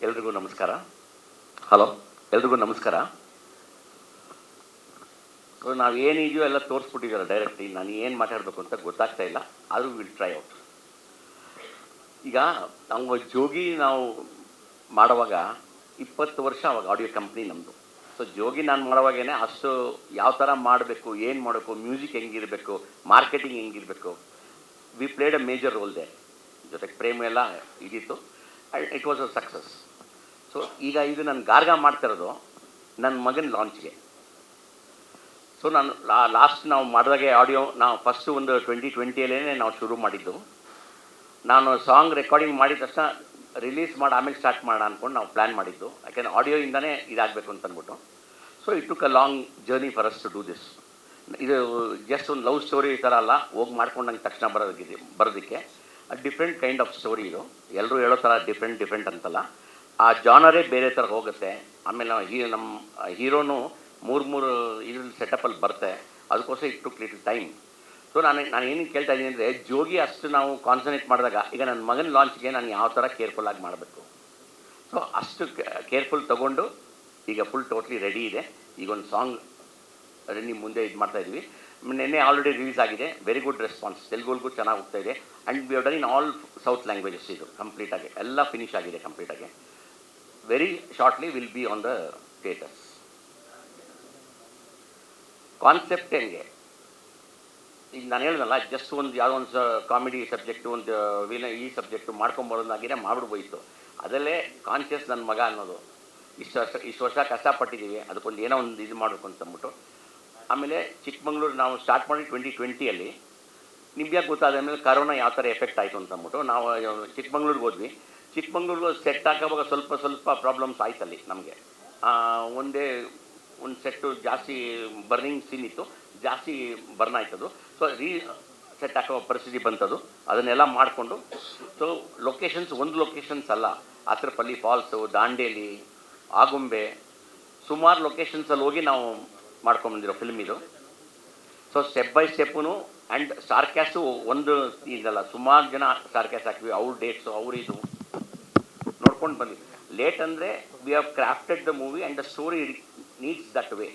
ಎಲ್ರಿಗೂ ನಮಸ್ಕಾರ. ಹಲೋ, ಎಲ್ರಿಗೂ ನಮಸ್ಕಾರ. ಸೊ ನಾವು ಏನಿದೆಯೋ ಎಲ್ಲ ತೋರಿಸ್ಬಿಟ್ಟಿದ್ದಾರೆ ಡೈರೆಕ್ಟ್. ನಾನು ಏನು ಮಾತಾಡಬೇಕು ಅಂತ ಗೊತ್ತಾಗ್ತಾ ಇಲ್ಲ, ಆದರೂ ವಿಲ್ ಟ್ರೈ ಔಟ್. ಈಗ ನಾವು ಜೋಗಿ ನಾವು ಮಾಡುವಾಗ 20 ವರ್ಷ ಅವಾಗ ಆಡಿಯೋ ಕಂಪ್ನಿ ನಮ್ಮದು. ಸೊ ಜೋಗಿ ನಾನು ಮಾಡುವಾಗೇ ಅಷ್ಟು ಯಾವ ಥರ ಮಾಡಬೇಕು, ಏನು ಮಾಡಬೇಕು, ಮ್ಯೂಸಿಕ್ ಹೆಂಗಿರಬೇಕು, ಮಾರ್ಕೆಟಿಂಗ್ ಹೆಂಗಿರಬೇಕು, we played a major role there. ಜೊತೆಗೆ ಪ್ರೇಮ ಎಲ್ಲ ಇದಿತ್ತು, it was a success. So ಈಗ ಇದು ನಾನು ಗಾರ್ಗ ಮಾಡ್ತಿರೋದು ನನ್ನ ಮಗನ ಲಾಂಚ್ಗೆ. ಸೊ ನಾನು ಲಾಸ್ಟ್ ನಾವು ಮಾಡಿದಾಗೆ ಆಡಿಯೋ ನಾವು ಫಸ್ಟು ಒಂದು 2020 ನಾವು ಶುರು ಮಾಡಿದ್ದು. ನಾನು ಸಾಂಗ್ ರೆಕಾರ್ಡಿಂಗ್ ಮಾಡಿದ ತಕ್ಷಣ ರಿಲೀಸ್ ಮಾಡಿ ಆಮೇಲೆ ಸ್ಟಾರ್ಟ್ ಮಾಡೋಣ ಅಂದ್ಕೊಂಡು ನಾವು ಪ್ಲ್ಯಾನ್ ಮಾಡಿದ್ದು. ಯಾಕೆಂದರೆ ಆಡಿಯೋಯಿಂದನೇ ಇದಾಗಬೇಕು ಅಂತ ಅಂದ್ಬಿಟ್ಟು. So it took a long journey for us to do this. ಇದು ಜಸ್ಟ್ ಒಂದು ಲವ್ ಸ್ಟೋರಿ ಈ ಥರ ಅಲ್ಲ, ಹೋಗಿ ಮಾಡ್ಕೊಂಡಂಗೆ ತಕ್ಷಣ ಬರೋದಕ್ಕೆ ಡಿಫ್ರೆಂಟ್ ಕೈಂಡ್ ಆಫ್ ಸ್ಟೋರಿ ಇದು. ಎಲ್ಲರೂ ಹೇಳೋ ಥರ ಡಿಫ್ರೆಂಟ್ ಅಂತಲ್ಲ, ಆ ಜಾನರೇ ಬೇರೆ ಥರ ಹೋಗುತ್ತೆ. ಆಮೇಲೆ ನಮ್ಮ ಹೀರೋನು ಮೂರು ಇದ್ರಲ್ಲಿ ಸೆಟಪ್ಪಲ್ಲಿ ಬರುತ್ತೆ. ಅದಕ್ಕೋಸ್ಕರ it took little time. So ನಾನು ಏನಕ್ಕೆ ಕೇಳ್ತಾ ಇದ್ದೀನಿ ಅಂದರೆ, ಜೋಗಿ ಅಷ್ಟು ನಾವು ಕಾನ್ಸಂಟ್ರೇಟ್ ಮಾಡಿದಾಗ ಈಗ ನನ್ನ ಮಗನ ಲಾಂಚ್ಗೆ ನಾನು ಯಾವ ಥರ ಕೇರ್ಫುಲ್ಲಾಗಿ ಮಾಡಬೇಕು. ಸೊ ಅಷ್ಟು ಕೇರ್ಫುಲ್ ತೊಗೊಂಡು ಈಗ ಫುಲ್ ಟೋಟ್ಲಿ ರೆಡಿ ಇದೆ. ಈಗ ಒಂದು ಸಾಂಗ್ ನಿಮ್ಮ ಮುಂದೆ ಇದು ಮಾಡ್ತಾಯಿದ್ವಿ. ನಿನ್ನೆ ಆಲ್ರೆಡಿ ರಿಲೀಸ್ ಆಗಿದೆ, ವೆರಿ ಗುಡ್ ರೆಸ್ಪಾನ್ಸ್. ತೆಲುಗುಗೂ ಚೆನ್ನಾಗಿ ಹೋಗ್ತಾ ಇದೆ. And we have done in all south languages. ಇದು ಕಂಪ್ಲೀಟಾಗಿ ಎಲ್ಲ ಫಿನಿಶ್ ಆಗಿದೆ ಕಂಪ್ಲೀಟಾಗಿ. Very shortly will be on the theatres. Concept ಹೆಂಗೆ, ಈಗ ನಾನು ಹೇಳಿದ್ನಲ್ಲ, ಜಸ್ಟ್ ಒಂದು ಯಾವುದೋ ಒಂದು ಕಾಮಿಡಿ ಸಬ್ಜೆಕ್ಟು, ಒಂದು ಈ ಸಬ್ಜೆಕ್ಟು ಮಾಡ್ಕೊಂಬರೋದಾಗಿನೇ ಮಾಡಿಬಿಡ್ಬೋಯಿತ್ತು. ಅದರಲ್ಲೇ ಕಾನ್ಷಿಯಸ್ ನನ್ನ ಮಗ ಅನ್ನೋದು. ಇಷ್ಟು ವರ್ಷ ಕಷ್ಟಪಟ್ಟಿದ್ದೀವಿ, ಅದಕ್ಕೊಂದು ಏನೋ ಒಂದು ಇದು ಮಾಡಬೇಕು ಅಂತಂದ್ಬಿಟ್ಟು. ಆಮೇಲೆ ಚಿಕ್ಕಮಂಗ್ಳೂರು ನಾವು ಸ್ಟಾರ್ಟ್ ಮಾಡಿ 2020 ನಿಮ್ಗೆ ಗೊತ್ತಾದ ಮೇಲೆ ಕರೋನಾ ಯಾವ ಥರ ಎಫೆಕ್ಟ್ ಆಯಿತು ಅಂತಂದ್ಬಿಟ್ಟು ನಾವು ಚಿಕ್ಕಮಂಗ್ಳೂರಿಗೆ ಹೋದ್ವಿ. ಚಿಕ್ಕಮಂಗ್ಳೂರಿಗೆ ಸೆಟ್ ಹಾಕೋವಾಗ ಸ್ವಲ್ಪ ಪ್ರಾಬ್ಲಮ್ಸ್ ಆಯ್ತಲ್ಲಿ ನಮಗೆ. ಒಂದು ಸೆಟ್ಟು ಜಾಸ್ತಿ ಬರ್ನಿಂಗ್ ಸೀನ್ ಇತ್ತು, ಜಾಸ್ತಿ ಬರ್ನ್ ಆಯ್ತದು. ಸೊ ಸೆಟ್ ಹಾಕೋ ಪರಿಸ್ಥಿತಿ ಬಂತದು. ಅದನ್ನೆಲ್ಲ ಮಾಡಿಕೊಂಡು, ಸೊ ಒಂದು ಲೊಕೇಶನ್ಸ್ ಅಲ್ಲ, ಆತ್ರಪಲ್ಲಿ ಫಾಲ್ಸು, ದಾಂಡೇಲಿ, ಆಗುಂಬೆ, ಸುಮಾರು ಲೊಕೇಶನ್ಸಲ್ಲಿ ಹೋಗಿ ನಾವು ಮಾಡ್ಕೊಂಬಂದಿರೋ ಫಿಲ್ಮ್ ಇದು. So step by step and star caste ಒಂದು ಇದಲ್ಲ, ಸುಮಾರು ಜನ ಸ್ಟಾರ್ ಕ್ಯಾಸ್ಟ್ ಹಾಕಿವಿ. ಅವ್ರ ಡೇಟ್ಸು ಇದು ನೋಡ್ಕೊಂಡು ಬಂದ್ವಿ. ಲೇಟ್ ಅಂದರೆ we have crafted the movie and the story needs that way.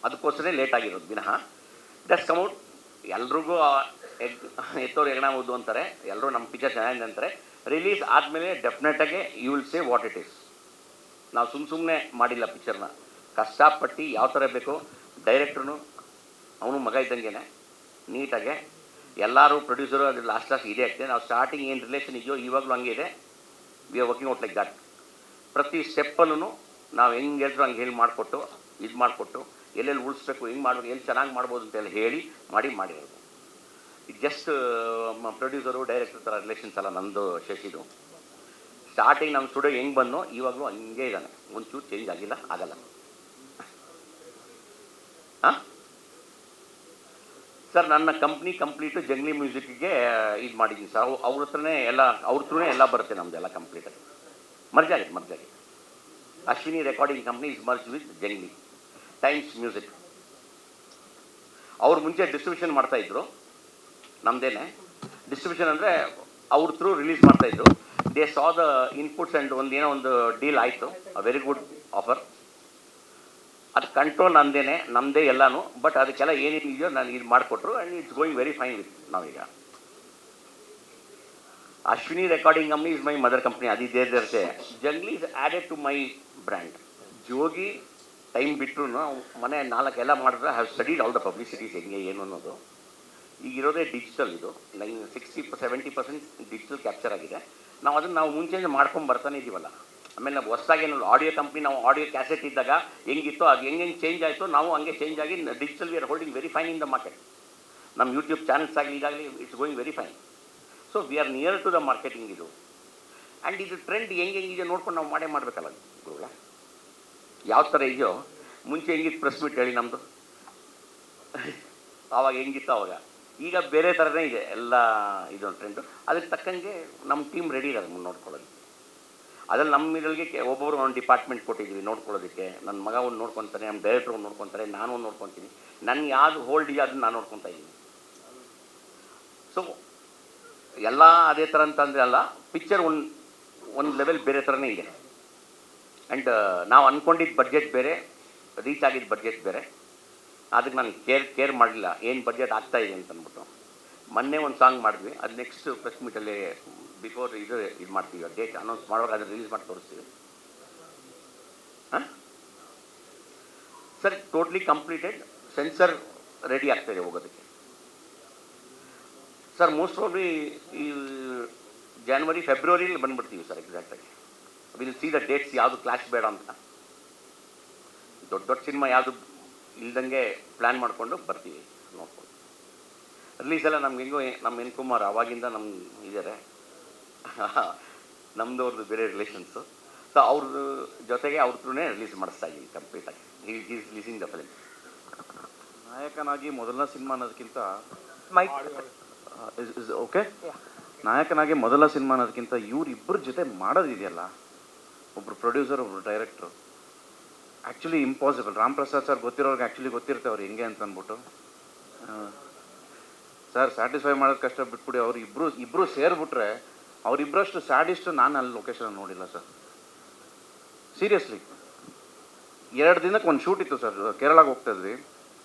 ಅದಕ್ಕೋಸ್ಕರ ಲೇಟ್ ಆಗಿರೋದು ವಿನಃ ದಟ್ಸ್ ಕಮ್ ಔಟ್. ಎಲ್ರಿಗೂ ಎತ್ತೋರು ಹೆಗಣಬಹುದು ಅಂತಾರೆ, ಎಲ್ಲರೂ ನಮ್ಮ ಪಿಕ್ಚರ್ ಚೆನ್ನಾಗಿದೆ ಅಂತಾರೆ. ರಿಲೀಸ್ ಆದಮೇಲೆ ಡೆಫಿನೆಟಾಗಿ you will say what it is. ನಾವು ಸುಮ್ಮನೆ ಮಾಡಿಲ್ಲ ಪಿಕ್ಚರ್ನ, ಕಷ್ಟಪಟ್ಟು ಯಾವ ಥರ ಬೇಕೋ ಡೈರೆಕ್ಟ್ರು ಅವನು ಮಗ ಇದ್ದಂಗೆ ನೀಟಾಗೆ ಎಲ್ಲರೂ ಪ್ರೊಡ್ಯೂಸರು ಅದು ಲಾಸ್ಟ್ ಇದೇ ಆಗ್ತದೆ. ನಾವು ಸ್ಟಾರ್ಟಿಂಗ್ ಏನು ರಿಲೇಷನ್ ಇದೆಯೋ ಇವಾಗಲೂ ಹಂಗೆ ಇದೆ. We are working out like that. ಪ್ರತಿ ಸ್ಟೆಪ್ಪಲ್ಲೂ ನಾವು ಹೆಂಗೆ ಹೇಳಿದ್ರು ಹಂಗೆ ಹೇಳಿ ಮಾಡಿಕೊಟ್ಟು ಇದು ಮಾಡಿಕೊಟ್ಟು ಎಲ್ಲೆಲ್ಲಿ ಉಳಿಸ್ಬೇಕು, ಹೆಂಗೆ ಮಾಡಬೇಕು, ಎಲ್ಲಿ ಚೆನ್ನಾಗಿ ಮಾಡ್ಬೋದು ಅಂತೆಲ್ಲ ಹೇಳಿ ಮಾಡಿರೋದು. ಇದು ಜಸ್ಟ್ ಪ್ರೊಡ್ಯೂಸರು ಡೈರೆಕ್ಟರ್ ಥರ ರಿಲೇಷನ್ಸ್ ಅಲ್ಲ ನಂದು ಶಶಿದು. ಸ್ಟಾರ್ಟಿಂಗ್ ನಮ್ಮ ಸ್ಟುಡಿಯೋ ಹೆಂಗೆ ಬಂದೋ ಇವಾಗಲೂ ಹಂಗೆ ಇದ್ದಾನೆ, ಒಂಚೂರು ಚೇಂಜ್ ಆಗಲ್ಲ. ಹಾಂ ಸರ್, ನನ್ನ ಕಂಪ್ನಿ ಕಂಪ್ಲೀಟು ಜಂಗ್ಲಿ ಮ್ಯೂಸಿಕ್ಗೆ ಇದು ಮಾಡಿದ್ದೀನಿ ಸರ್. ಅವ್ರ ಥ್ರೂನೇ ಎಲ್ಲ ಬರುತ್ತೆ ನಮ್ಮದೆಲ್ಲ ಕಂಪ್ಲೀಟಾಗಿ. ಮರ್ಜ್ ಆಗಿದೆ. Ashwini recording company is merge with Junglee Times Music. ಅವ್ರು ಮುಂಚೆ ಡಿಸ್ಟ್ರಿಬ್ಯೂಷನ್ ಮಾಡ್ತಾಯಿದ್ರು, ನಮ್ಮದೇನೆ ಡಿಸ್ಟ್ರಿಬ್ಯೂಷನ್ ಅಂದರೆ ಅವ್ರ ಥ್ರೂ ರಿಲೀಸ್ ಮಾಡ್ತಾಯಿದ್ರು. They saw the inputs and ಒಂದು ಡೀಲ್ ಆಯಿತು, ವೆರಿ ಗುಡ್ ಆಫರ್. ಅದು ಕಂಟ್ರೋಲ್ ನಮ್ಮದೇ ಎಲ್ಲನೂ. ಬಟ್ ಅದಕ್ಕೆಲ್ಲ ಏನೇನಿದೆಯೋ ನನಗೆ ಇದು ಮಾಡಿಕೊಟ್ರು and it's going very fine with ನಾವೀಗ. Ashwini recording company is my mother company, ಅದು ಇದ್ದೇ. Junglee is added to my brand. Jogi time ಬಿಟ್ಟರು ಮನೆ 4 ಎಲ್ಲ ಮಾಡಿದ್ರೆ have studied all the publicities ಹೆಂಗೆ ಏನು ಅನ್ನೋದು. ಈಗಿರೋದೇ ಡಿಜಿಟಲ್, ಇದು 60-70% ಡಿಜಿಟಲ್ ಕ್ಯಾಪ್ಚರ್ ಆಗಿದೆ. ನಾವು ಮುಂಚೆ ಮಾಡ್ಕೊಂಡು ಬರ್ತಾನೆ ಇದ್ದೀವಲ್ಲ. ಆಮೇಲೆ ನಾವು ಹೊಸದಾಗಿ ಆಡಿಯೋ ಕಂಪ್ನಿ, ನಾವು ಆಡಿಯೋ ಕ್ಯಾಸೆಟ್ ಇದ್ದಾಗ ಹೆಂಗಿತ್ತು ಅದು ಹೆಂಗೆ ಚೇಂಜ್ ಆಯಿತು, ನಾವು ಹಂಗೆ ಚೇಂಜ್ ಆಗಿ digital we are holding very fine in the market. ನಮ್ಮ ಯೂಟ್ಯೂಬ್ ಚಾನಲ್ಸ್ ಆಗಲಿ ಇದಾಗಲಿ it's going very fine. So we are near to the marketing ಇದು. ಆ್ಯಂಡ್ ಇದು ಟ್ರೆಂಡ್ ಹೆಂಗಿದೆ ನೋಡ್ಕೊಂಡು ನಾವು ಮಾಡಬೇಕಲ್ಲ ಗುರುಗಳ. ಯಾವ ಥರ ಇದೆಯೋ ಮುಂಚೆ ಹೆಂಗಿತ್ತು ಪ್ರೆಸ್ ಮೀಟ್ ಹೇಳಿ ನಮ್ಮದು, ಆವಾಗ ಹೆಂಗಿತ್ತು ಆವಾಗ, ಈಗ ಬೇರೆ ಥರನೇ ಇದೆ ಎಲ್ಲ. ಇದೊಂದು ಟ್ರೆಂಡು. ಅದಕ್ಕೆ ತಕ್ಕಂಗೆ ನಮ್ಮ ಟೀಮ್ ರೆಡಿ ಇರೋದು ನೋಡ್ಕೊಳ್ಳೋದು. ಅದ್ರಲ್ಲಿ ನಮ್ಮ ಇದರಲ್ಲಿ ಒಬ್ಬೊಬ್ರು ಒಂದು ಡಿಪಾರ್ಟ್ಮೆಂಟ್ ಕೊಟ್ಟಿದ್ದೀವಿ ನೋಡ್ಕೊಳ್ಳೋದಕ್ಕೆ. ನನ್ನ ಮಗ ಒಂದು ನೋಡ್ಕೊತಾನೆ, ನಮ್ಮ ಡೈರೆಕ್ಟ್ರ್ ಒಂದು ನೋಡ್ಕೊತಾರೆ, ನಾನು ಒಂದು ನೋಡ್ಕೊತೀನಿ. ನನಗೆ ಯಾವುದು ಹೋಲ್ಡ್ ಇದೆಯೋ ಅದನ್ನು ನಾನು ನೋಡ್ಕೊತಾ ಇದ್ದೀನಿ. ಸೊ ಎಲ್ಲ ಅದೇ ಥರ ಅಂತಂದರೆ ಅಲ್ಲ, ಪಿಕ್ಚರ್ ಒಂದು ಲೆವೆಲ್ ಬೇರೆ ಥರನೇ ಇದೆ. ಆ್ಯಂಡ್ ನಾವು ಅಂದ್ಕೊಂಡಿದ್ದ ಬಡ್ಜೆಟ್ ಬೇರೆ, ರೀಚ್ ಆಗಿದ್ದ ಬಡ್ಜೆಟ್ ಬೇರೆ. ಅದಕ್ಕೆ ನಾನು ಕೇರ್ ಮಾಡಲಿಲ್ಲ ಏನು ಬಡ್ಜೆಟ್ ಆಗ್ತಾಯಿದೆ ಅಂತ ಅಂದ್ಬಿಟ್ಟು. ಮೊನ್ನೆ ಒಂದು ಸಾಂಗ್ ಮಾಡಿದ್ವಿ, ಅದು ನೆಕ್ಸ್ಟ್ ಪ್ರೆಸ್ ಮೀಟಲ್ಲಿ ಬಿಫೋರ್ ಇದು ಮಾಡ್ತೀವಿ, ಡೇಟ್ ಅನೌನ್ಸ್ ಮಾಡುವಾಗ ಅದನ್ನು ರಿಲೀಸ್ ಮಾಡಿ ತೋರಿಸ್ತೀವಿ. ಹಾಂ sir, totally completed. Censor ready ಆಗ್ತಾಯಿದೆ ಹೋಗೋದಕ್ಕೆ ಸರ್. ಮೋಸ್ಟ್ ಪ್ರಾಬ್ಲಿ ಈ ಜನವರಿ ಫೆಬ್ರವರಿಲಿ ಬಂದುಬಿಡ್ತೀವಿ ಸರ್. ಎಕ್ಸಾಕ್ಟಾಗಿ ವಿಲ್ ಸಿ ದ ಡೇಟ್ಸ್, ಯಾವುದು ಕ್ಲಾಶ್ ಬೇಡ ಅಂತ. ದೊಡ್ಡ ದೊಡ್ಡ ಸಿನಿಮಾ ಯಾವುದು ಇಲ್ದಂಗೆ ಪ್ಲ್ಯಾನ್ ಮಾಡಿಕೊಂಡು ಬರ್ತೀವಿ ನೋಡ್ಕೊಂಡು. ರಿಲೀಸ್ ಎಲ್ಲ ನಮ್ಗೆ ಹೆಂಗೋ ನಮ್ಮ ಎನ್ ಕುಮಾರ್ ಅವಾಗಿಂದ ನಮ್ಮ ಇದ್ದಾರೆ, ನಮ್ಮದು ಅವ್ರದ್ದು ಬೇರೆ ರಿಲೇಷನ್ಸು. ಸೊ ಅವ್ರದ್ದು ಜೊತೆಗೆ ಅವ್ರ ಥ್ರೂನೇ ರಿಲೀಸ್ ಮಾಡಿಸ್ತಾ ಇದ್ದೀನಿ ಕಂಪ್ಲೀಟಾಗಿ. Is releasing the film. ನಾಯಕನಾಗಿ ಮೊದಲ ಸಿನಿಮಾ ಅನ್ನೋದಕ್ಕಿಂತ ಓಕೆ, ನಾಯಕನಾಗಿ ಮೊದಲ ಸಿನಿಮಾ ಅನ್ನೋದಕ್ಕಿಂತ ಇವರಿಬ್ಬರ ಜೊತೆ ಮಾಡೋದಿದೆಯಲ್ಲ, ಒಬ್ಬರು ಪ್ರೊಡ್ಯೂಸರ್ ಒಬ್ಬರು director, actually impossible. Ram Prasad sir ಗೊತ್ತಿರೋರ್ಗೆ ಆ್ಯಕ್ಚುಲಿ ಗೊತ್ತಿರುತ್ತೆ ಅವ್ರು ಹೆಂಗೆ ಅಂತ ಅಂದ್ಬಿಟ್ಟು. ಸರ್ ಸ್ಯಾಟಿಸ್ಫೈ ಮಾಡೋದು ಕಷ್ಟ ಬಿಟ್ಬಿಡಿ, ಅವ್ರು ಇಬ್ಬರು ಸೇರಿಬಿಟ್ರೆ ಅವರಿಬ್ಬರಷ್ಟು ಸ್ಯಾಡಿಸ್ಟು ನಾನು ಅಲ್ಲಿ ಲೊಕೇಶನ್ ನೋಡಿಲ್ಲ ಸರ್. ಸೀರಿಯಸ್ಲಿ 2 ದಿನಕ್ಕೆ ಒಂದು ಶೂಟ್ ಇತ್ತು ಸರ್, ಕೇರಳಾಗೆ ಹೋಗ್ತಾಯಿದ್ವಿ.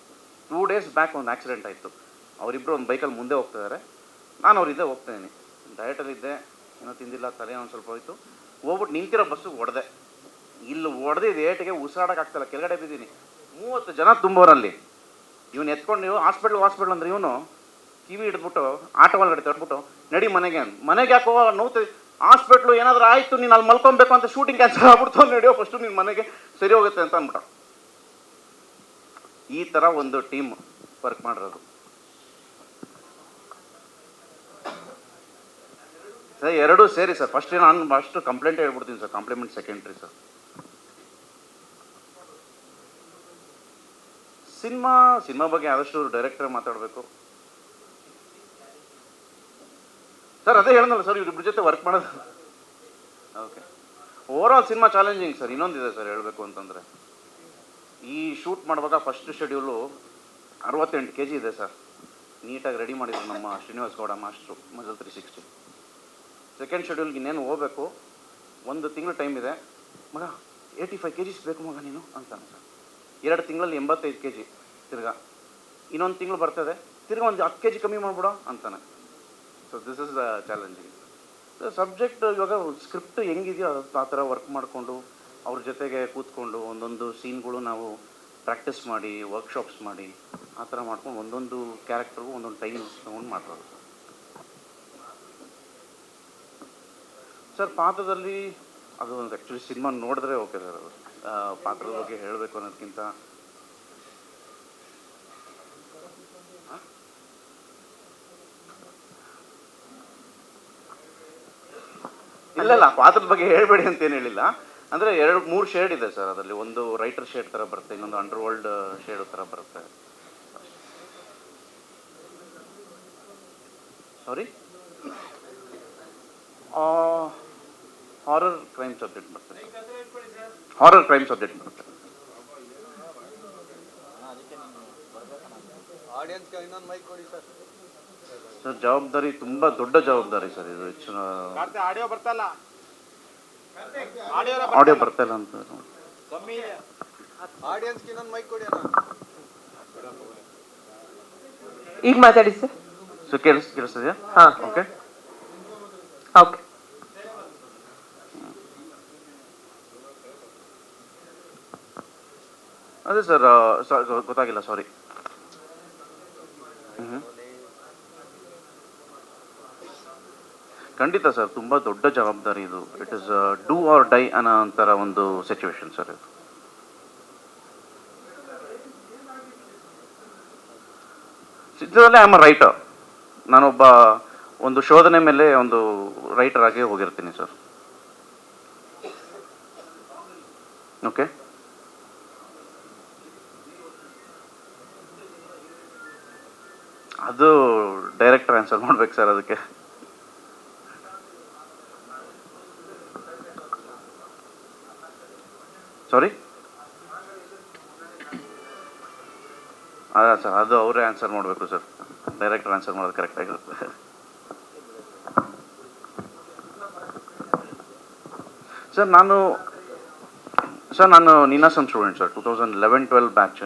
2 days ಬ್ಯಾಕ್ ಒಂದು ಆಕ್ಸಿಡೆಂಟ್ ಆಯಿತು. ಅವರಿಬ್ಬರು ಒಂದು ಬೈಕಲ್ಲಿ ಮುಂದೆ ಹೋಗ್ತಾಯಿದ್ದಾರೆ, ನಾನು ಅವ್ರಿದ್ದೆ ಹೋಗ್ತಾಯಿದ್ದೀನಿ. ಡಯಟಲ್ಲಿದ್ದೆ, ಏನೋ ತಿಂದಿಲ್ಲ, ತಲೆ ಒಂದು ಸ್ವಲ್ಪ ಹೋಯಿತು. ಹೋಗ್ಬಿಟ್ಟು ನಿಂತಿರೋ ಬಸ್ಸಿಗೆ ಹೊಡೆದೆ. ಇಲ್ಲಿ ಹೊಡೆದಿದ್ದು ಏಟಿಗೆ ಉಸಿರಾಡೋಕ್ಕಾಗ್ತಾಯಿಲ್ಲ, ಕೆಳಗಡೆ ಬಿದ್ದೀನಿ. 30 ಜನ ತುಂಬೋರಲ್ಲಿ. ಇವನು ಎತ್ಕೊಂಡು ನೀವು ಹಾಸ್ಪಿಟ್ಲ್ ಅಂದ್ರೆ ಇವನು ಕಿವಿ ಹಿಡಿದ್ಬಿಟ್ಟು ಆಟೋ ಒಳಗಡೆ ತಟ್ಬಿಟ್ಟು ನಡಿ ಮನೆಗೆ ಯಾಕೋ ನೋವು, ಹಾಸ್ಪಿಟ್ಲು ಏನಾದರೂ ಆಯಿತು, ನೀನು ಅಲ್ಲಿ ಮಲ್ಕೊಬೇಕು ಅಂತ ಶೂಟಿಂಗ್ ಕ್ಯಾನ್ಸಲ್ ಆಗ್ಬಿಡ್ತು, ನಡೆಯೋ ಫಸ್ಟು ನಿನ್ನ ಮನೆಗೆ ಸರಿ ಹೋಗುತ್ತೆ ಅಂತ ಅಂದ್ಬಿಟ್ಟು. ಈ ಥರ ಒಂದು ಟೀಮ್ ವರ್ಕ್ ಮಾಡಿರೋದು ಸರ್. 2 ಸೇರಿ ಸರ್. ಫಸ್ಟ್ ನಾನು ಅಷ್ಟು ಕಂಪ್ಲೇಂಟ್ ಹೇಳ್ಬಿಡ್ತೀನಿ sir, compliment secondary sir. Cinema ಬಗ್ಗೆ ಆದಷ್ಟು ಡೈರೆಕ್ಟರ್ ಮಾತಾಡಬೇಕು ಸರ್. ಅದೇ ಹೇಳಿದ್ನಲ್ಲ ಸರ್, ಇವ್ರಿಬ್ರ ಜೊತೆ ವರ್ಕ್ ಮಾಡೋದು. Okay, overall cinema challenging sir. ಇನ್ನೊಂದಿದೆ ಸರ್ ಹೇಳಬೇಕು ಅಂತಂದರೆ, ಈ ಶೂಟ್ ಮಾಡುವಾಗ ಫಸ್ಟ್ ಶೆಡ್ಯೂಲು 68 kg ಇದೆ ಸರ್. ನೀಟಾಗಿ ರೆಡಿ ಮಾಡಿದ್ರು ನಮ್ಮ Srinivas Gowda master, muscle 360. Second ಶೆಡ್ಯೂಲ್ಗೆ ಇನ್ನೇನು ಹೋಗಬೇಕು, 1 ತಿಂಗಳು ಟೈಮ್ ಇದೆ. ಮಗ 85 kg ಬೇಕು ಮಗ ನೀನು ಅಂತಾನೆ ಸರ್. 2 ತಿಂಗಳಲ್ಲಿ 85 kg. ತಿರ್ಗಾ ಇನ್ನೊಂದು ತಿಂಗಳು ಬರ್ತದೆ, ತಿರ್ಗಾ ಒಂದು 10 kg ಕಮ್ಮಿ ಮಾಡ್ಬಿಡೋ ಅಂತಾನೆ. So this is the challenging subject. ಇವಾಗ ಸ್ಕ್ರಿಪ್ಟ್ ಹೆಂಗಿದೆಯೋ ಆ ಥರ ವರ್ಕ್ ಮಾಡಿಕೊಂಡು ಅವ್ರ ಜೊತೆಗೆ ಕೂತ್ಕೊಂಡು ಒಂದೊಂದು ಸೀನ್ಗಳು ನಾವು ಪ್ರಾಕ್ಟೀಸ್ ಮಾಡಿ, ವರ್ಕ್ಶಾಪ್ಸ್ ಮಾಡಿ, ಆ ಥರ ಮಾಡ್ಕೊಂಡು ಒಂದೊಂದು ಕ್ಯಾರೆಕ್ಟರ್ಗೂ ಒಂದೊಂದು ಟೈಮ್ ತೊಗೊಂಡು ಮಾಡ್ಬೋದು ಸರ್. ಪಾತ್ರದಲ್ಲಿ ಅದು ಒಂದು ಆ್ಯಕ್ಚುಲಿ ಸಿನಿಮಾ ನೋಡಿದ್ರೆ ಓಕೆ ಸರ್. ಅದು ಪಾತ್ರದ ಬಗ್ಗೆ ಹೇಳಬೇಕು ಅನ್ನೋದಕ್ಕಿಂತ ಇಲ್ಲ ಪಾತ್ರದ ಬಗ್ಗೆ ಹೇಳ್ಬೇಡಿ ಅಂತ ಏನು ಹೇಳಿಲ್ಲ. ಅಂದರೆ 2-3 ಶೇಡ್ ಇದೆ ಸರ್ ಅದರಲ್ಲಿ. ಒಂದು ರೈಟರ್ ಶೇಡ್ ಥರ ಬರುತ್ತೆ, ಇನ್ನೊಂದು ಅಂಡರ್ ವರ್ಲ್ಡ್ ಶೇಡ್ ಥರ ಬರುತ್ತೆ. ಸಾರಿ, ಹಾರರ್ ಕ್ರೈಮ್ ಸಬ್ಜೆಕ್ಟ್ ಬರ್ತದೆ. ಹಾರರ್ ಕ್ರೈಮ್ ಸಬ್ಜೆಕ್ಟ್ ಬರುತ್ತೆ ಸರ್. ಜವಾಬ್ದಾರಿ ತುಂಬ ದೊಡ್ಡ ಜವಾಬ್ದಾರಿ ಸರ್ ಇದು. ಆಡಿಯೋ ಬರ್ತಾ ಇಲ್ಲ ಅಂತ ಈಗ ಮಾತಾಡಿ ಸರ್. ಸೊ ಕೇಳಿಸ್ತಿದೆಯಾ? ಹಾಂ, ಓಕೆ ಓಕೆ. ಅದೇ ಸರ್, ಗೊತ್ತಾಗಿಲ್ಲ, ಸಾರಿ. ಖಂಡಿತ ಸರ್, ತುಂಬ ದೊಡ್ಡ ಜವಾಬ್ದಾರಿ ಇದು. It is do or die ಅನ್ನೋ ಒಂಥರ ಒಂದು ಸಿಚುವೇಶನ್ ಸರ್ ಇದು. ಚಿತ್ರದಲ್ಲಿ ಐ ಆಮ್ ಅ ರೈಟರ್. ನಾನೊಬ್ಬ ಒಂದು ಶೋಧನೆ ಮೇಲೆ ಒಂದು ರೈಟರ್ ಆಗಿ ಹೋಗಿರ್ತೀನಿ ಸರ್. ಓಕೆ, ಅದು ಡೈರೆಕ್ಟರ್ ಆನ್ಸರ್ ಮಾಡ್ಬೇಕು ಸರ್ ಅದಕ್ಕೆ. ಸಾರಿ, ಅದ ಸರ್, ಅದು ಅವರೇ ಆನ್ಸರ್ ಮಾಡಬೇಕು ಸರ್. ಡೈರೆಕ್ಟರ್ ಆನ್ಸರ್ ಮಾಡೋದು ಕರೆಕ್ಟಾಗಿರುತ್ತೆ ಸರ್. ನಾನು ಸರ್ ನಾನು ನೀನಾಸಂ ಸ್ಟೂಡೆಂಟ್ ಸರ್ 2011-12 ಬ್ಯಾಚ್.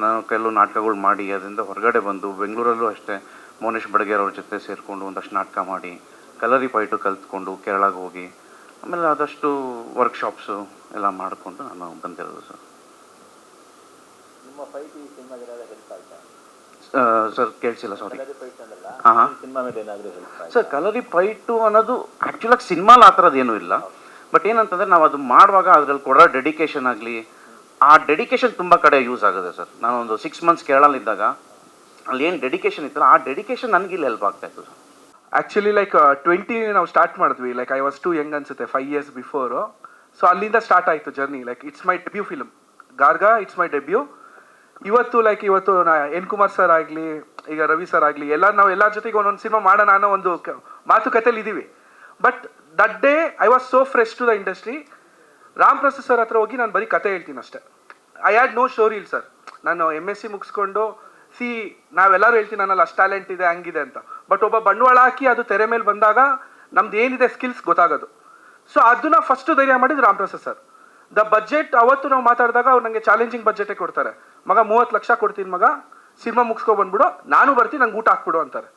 ನಾನು ಕೆಲವು ನಾಟಕಗಳು ಮಾಡಿ ಅದರಿಂದ ಹೊರಗಡೆ ಬಂದು ಬೆಂಗಳೂರಲ್ಲೂ ಅಷ್ಟೇ ಮೋನೇಶ್ ಬಡಗೇರ್ ಅವ್ರ ಜೊತೆ ಸೇರಿಕೊಂಡು ಒಂದಷ್ಟು ನಾಟಕ ಮಾಡಿ ಕಲರಿ ಫೈಟು ಕಲ್ತ್ಕೊಂಡು ಕೇರಳಗೆ ಹೋಗಿ ಆಮೇಲೆ ಆದಷ್ಟು ವರ್ಕ್ಶಾಪ್ಸು ಎಲ್ಲ ಮಾಡಿಕೊಂಡು ನಾನು ಬಂದಿರೋದು ಸರ್. ನಿಮ್ಮ ಫೈಟ್ ಈ ಸಿನಿಮಾಗೆ ಹೆಲ್ಪ್ ಆಯ್ತಾ ಸರ್ ಕೇಳಿಸಿಲ್ಲ ಸಾರಿ. ಫೈಟ್ ಅಂದ್ರಲ್ಲ ಹಾಂ ಸಿನಿಮಾ ಮೇಲೆ ಏನಾದರೂ ಹೆಲ್ಪ್ ಆಯ್ತಾ ಸರ್ ಕಲರಿ ಫೈಟು ಅನ್ನೋದು ಆ್ಯಕ್ಚುಲಾಗಿ ಸಿನಿಮಾಲಿ ಆ ಥರದ್ದು ಏನೂ ಇಲ್ಲ. ಬಟ್ ಏನಂತಂದರೆ ನಾವು ಅದು ಮಾಡುವಾಗ ಅದರಲ್ಲಿ ಕೊಡೋ ಡೆಡಿಕೇಶನ್ ಆಗಲಿ ಆ ಡೆಡಿಕೇಶನ್ ತುಂಬ ಕಡೆ ಯೂಸ್ ಆಗುತ್ತೆ ಸರ್. ನಾನು ಒಂದು 6 ಮಂತ್ಸ್ ಕೇರಳಲ್ಲಿದ್ದಾಗ ಅಲ್ಲಿ ಏನು ಡೆಡಿಕೇಶನ್ ಇತ್ತಲ್ಲ ಆ ಡೆಡಿಕೇಶನ್ ನನಗಿಲ್ಲಿ ಹೆಲ್ಪ್ ಆಗ್ತಾಯಿತ್ತು ಸರ್. ಆ್ಯಕ್ಚುಲಿ ಲೈಕ್ 20 ನಾವು ಸ್ಟಾರ್ಟ್ ಮಾಡಿದ್ವಿ. Like I was too young ಅನ್ಸುತ್ತೆ 5 years ಬಿಫೋರು. ಸೊ ಅಲ್ಲಿಂದ ಸ್ಟಾರ್ಟ್ ಆಯಿತು journey. Like it's my debut film Garga, it's my debut. ಇವತ್ತು ಎನ್ ಕುಮಾರ್ ಸರ್ ಆಗಲಿ ಈಗ ರವಿ ಸರ್ ಆಗಲಿ ನಾವು ಎಲ್ಲರ ಜೊತೆಗೆ ಒಂದೊಂದು ಸಿನಿಮಾ ಮಾಡೋಣ ಅನ್ನೋ ಒಂದು ಮಾತುಕತೆಯಲ್ಲಿ ಇದ್ದೀವಿ. But that day I was so fresh to the industry. Ram Prasad sir ಹತ್ರ ಹೋಗಿ ನಾನು ಬರೀ ಕತೆ ಹೇಳ್ತೀನಿ ಅಷ್ಟೇ. ಐ ಹ್ಯಾಡ್ ನೋ ಸ್ಟೋರಿ ಇಲ್ಲ ಸರ್. ನಾನು MSc ಮುಗಿಸ್ಕೊಂಡು ನಾವೆಲ್ಲರೂ ಹೇಳ್ತೀನಿ ನನ್ನಲ್ಲಿ ಅಷ್ಟು ಟ್ಯಾಲೆಂಟ್ ಇದೆ ಹಂಗಿದೆ ಅಂತ. ಬಟ್ ಒಬ್ಬ ಬಂಡವಾಳ ಹಾಕಿ ಅದು ತೆರೆ ಮೇಲೆ ಬಂದಾಗ ನಮ್ದು ಏನಿದೆ ಸ್ಕಿಲ್ಸ್ ಗೊತ್ತಾಗೋದು. ಸೊ ಅದನ್ನ ಫಸ್ಟ್ ಧೈರ್ಯ ಮಾಡಿದ್ದು Ram Prasad sir. The budget ಅವತ್ತು ನಾವು ಮಾತಾಡಿದಾಗ ಅವ್ರು ನನಗೆ ಚಾಲೆಂಜಿಂಗ್ ಬಜೆಟೇ ಕೊಡ್ತಾರೆ. ಮಗ 30 ಲಕ್ಷ ಕೊಡ್ತೀನಿ ಮಗ, ಸಿನಿಮಾ ಮುಗಿಸ್ಕೊಬಂದ್ಬಿಡು, ನಾನು ಬರ್ತೀನಿ, ನಂಗೆ ಊಟ ಹಾಕ್ಬಿಡು ಅಂತಾರೆ.